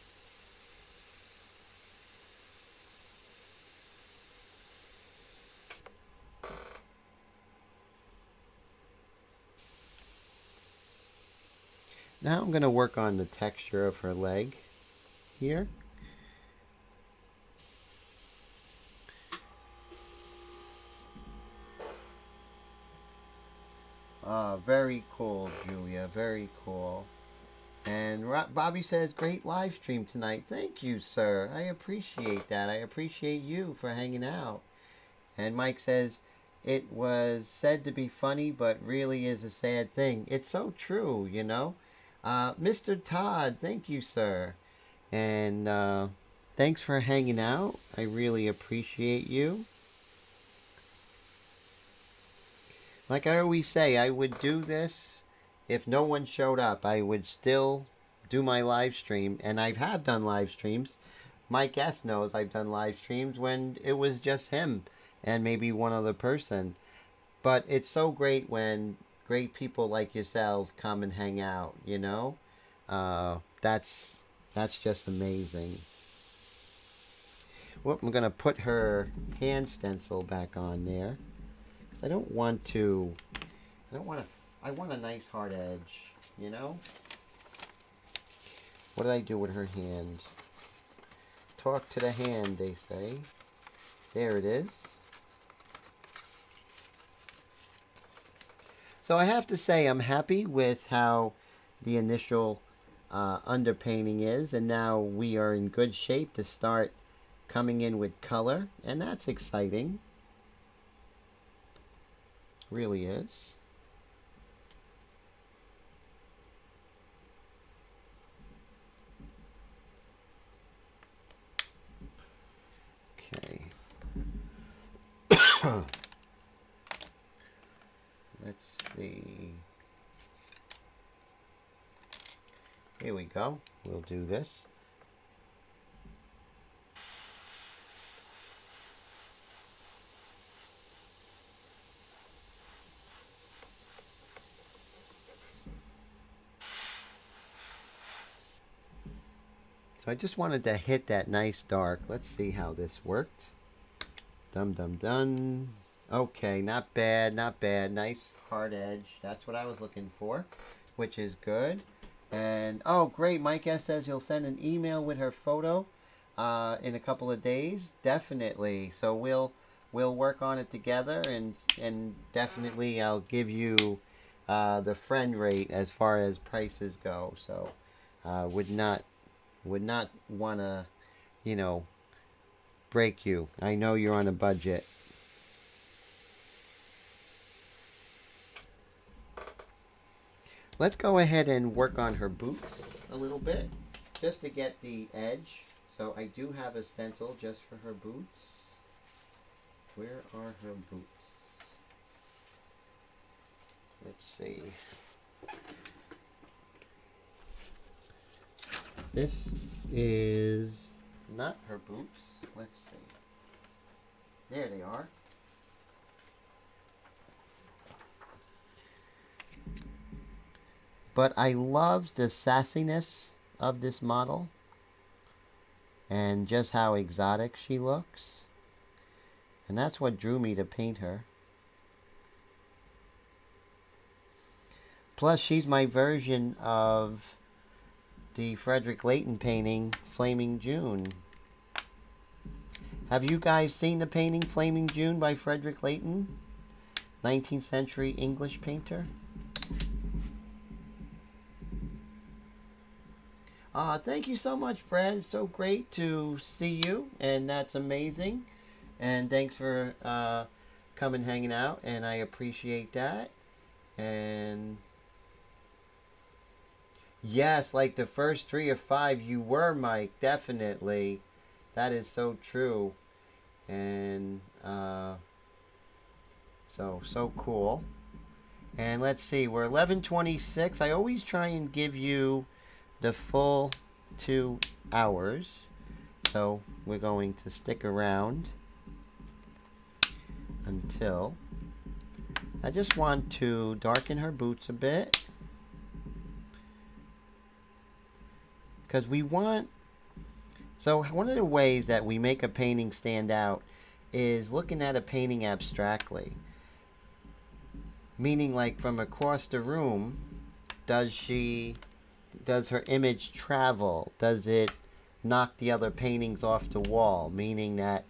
Now I'm going to work on the texture of her leg here. Very cool, Julia. Very cool. And Bobby says, great live stream tonight. Thank you, sir. I appreciate that. I appreciate you for hanging out. And Mike says, it was said to be funny, but really is a sad thing. It's so true, you know. Mr. Todd, thank you, sir. And thanks for hanging out. I really appreciate you. Like I always say, I would do this if no one showed up. I would still do my live stream. And I have done live streams. Mike S. knows I've done live streams when it was just him and maybe one other person. But it's so great when great people like yourselves come and hang out, you know? That's just amazing. Well, I'm going to put her hand stencil back on there. Because I want a nice hard edge, you know? What did I do with her hand? Talk to the hand, they say. There it is. So I have to say I'm happy with how the initial underpainting is, and now we are in good shape to start coming in with color, and that's exciting. Really is. Okay. Let's see. Here we go. We'll do this. So I just wanted to hit that nice dark. Let's see how this worked. Dum dum dum. Okay, not bad, not bad. Nice hard edge. That's what I was looking for, which is good. And oh, great! Mike S says he'll send an email with her photo in a couple of days. Definitely. So we'll work on it together, and definitely I'll give you the friend rate as far as prices go. So would not want to, you know, break you. I know you're on a budget. Let's go ahead and work on her boots a little bit, just to get the edge. So I do have a stencil just for her boots. Where are her boots? Let's see. This is not her boots. Let's see. There they are. But I love the sassiness of this model and just how exotic she looks. And that's what drew me to paint her. Plus, she's my version of the Frederick Layton painting, Flaming June. Have you guys seen the painting Flaming June by Frederick Layton? 19th century English painter. Thank you so much, Brad. It's so great to see you, and that's amazing. And thanks for coming hanging out, and I appreciate that. And yes, like the first 3 or 5 you were, Mike, definitely. That is so true. And so cool. And let's see, we're 11:26. I always try and give you the full 2 hours. So we're going to stick around until I just want to darken her boots a bit, because we want, so one of the ways that we make a painting stand out is looking at a painting abstractly. Meaning, like, from across the room, does her image travel? Does it knock the other paintings off the wall? Meaning that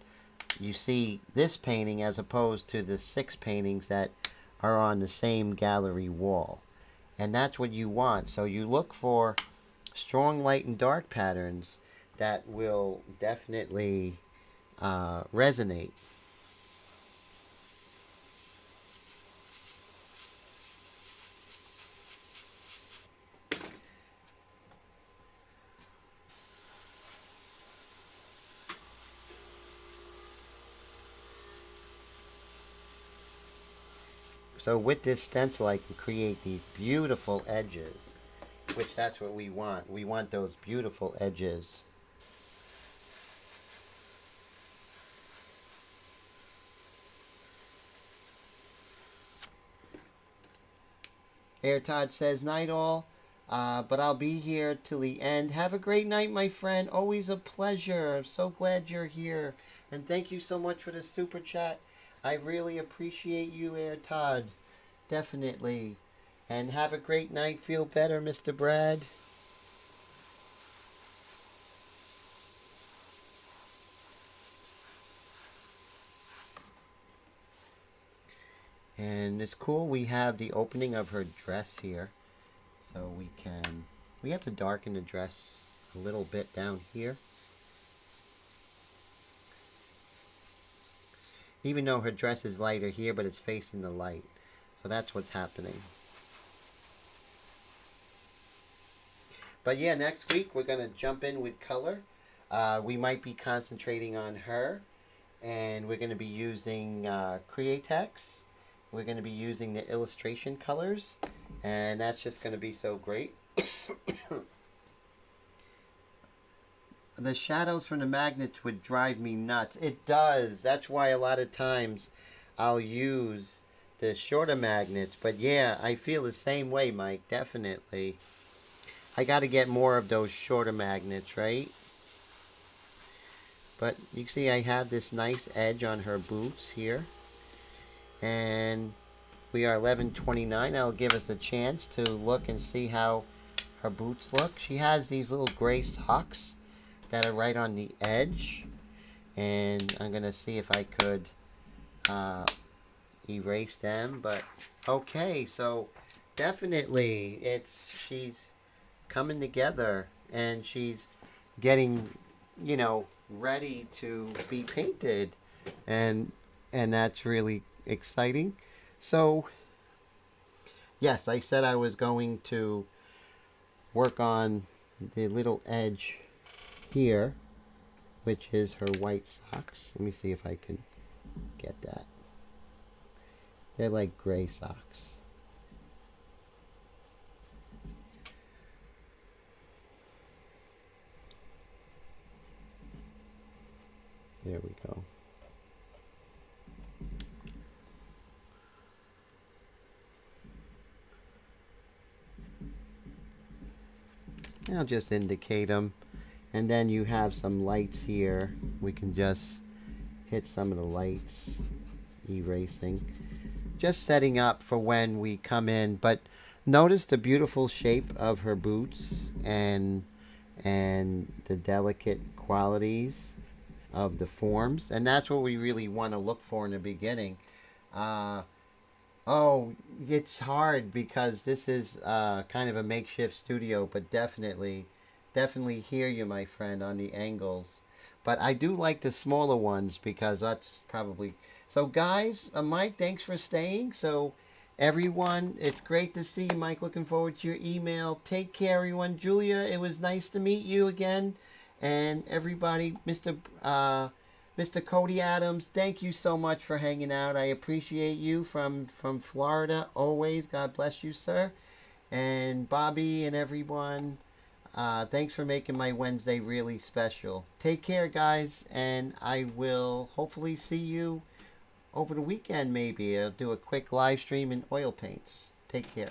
you see this painting as opposed to the 6 paintings that are on the same gallery wall. And that's what you want. So you look for strong light and dark patterns that will definitely resonate. So with this stencil, I can create these beautiful edges, which that's what we want. We want those beautiful edges. Air Todd says, night all, but I'll be here till the end. Have a great night, my friend. Always a pleasure. So glad you're here. And thank you so much for the super chat. I really appreciate you, Air Todd. Definitely. And have a great night. Feel better, Mr. Brad. And it's cool, we have the opening of her dress here. So we have to darken the dress a little bit down here. Even though her dress is lighter here, but it's facing the light. So that's what's happening. But yeah, next week we're going to jump in with color. We might be concentrating on her. And we're going to be using Createx. We're going to be using the illustration colors. And that's just going to be so great. The shadows from the magnets would drive me nuts. It does. That's why a lot of times I'll use the shorter magnets. But yeah, I feel the same way, Mike. Definitely. I got to get more of those shorter magnets, right? But you can see I have this nice edge on her boots here. And we are 11:29. That'll give us a chance to look and see how her boots look. She has these little gray socks that are right on the edge. And I'm going to see if I could erase them. But okay, so definitely she's coming together. And she's getting, ready to be painted. And that's really exciting. So yes, I said I was going to work on the little edge here, which is her white socks. Let me see if I can get that. They're like gray socks. There we go. I'll just indicate them. And then you have some lights here. We can just hit some of the lights, erasing. Just setting up for when we come in. But notice the beautiful shape of her boots and the delicate qualities of the forms. And that's what we really want to look for in the beginning. Oh, it's hard because this is kind of a makeshift studio, but definitely hear you, my friend, on the angles. But I do like the smaller ones because that's probably... So, guys, Mike, thanks for staying. So, everyone, it's great to see you, Mike. Looking forward to your email. Take care, everyone. Julia, it was nice to meet you again. And everybody, Mr. Cody Adams, thank you so much for hanging out. I appreciate you from Florida always. God bless you, sir. And Bobby and everyone, thanks for making my Wednesday really special. Take care, guys, and I will hopefully see you over the weekend maybe. I'll do a quick live stream in oil paints. Take care.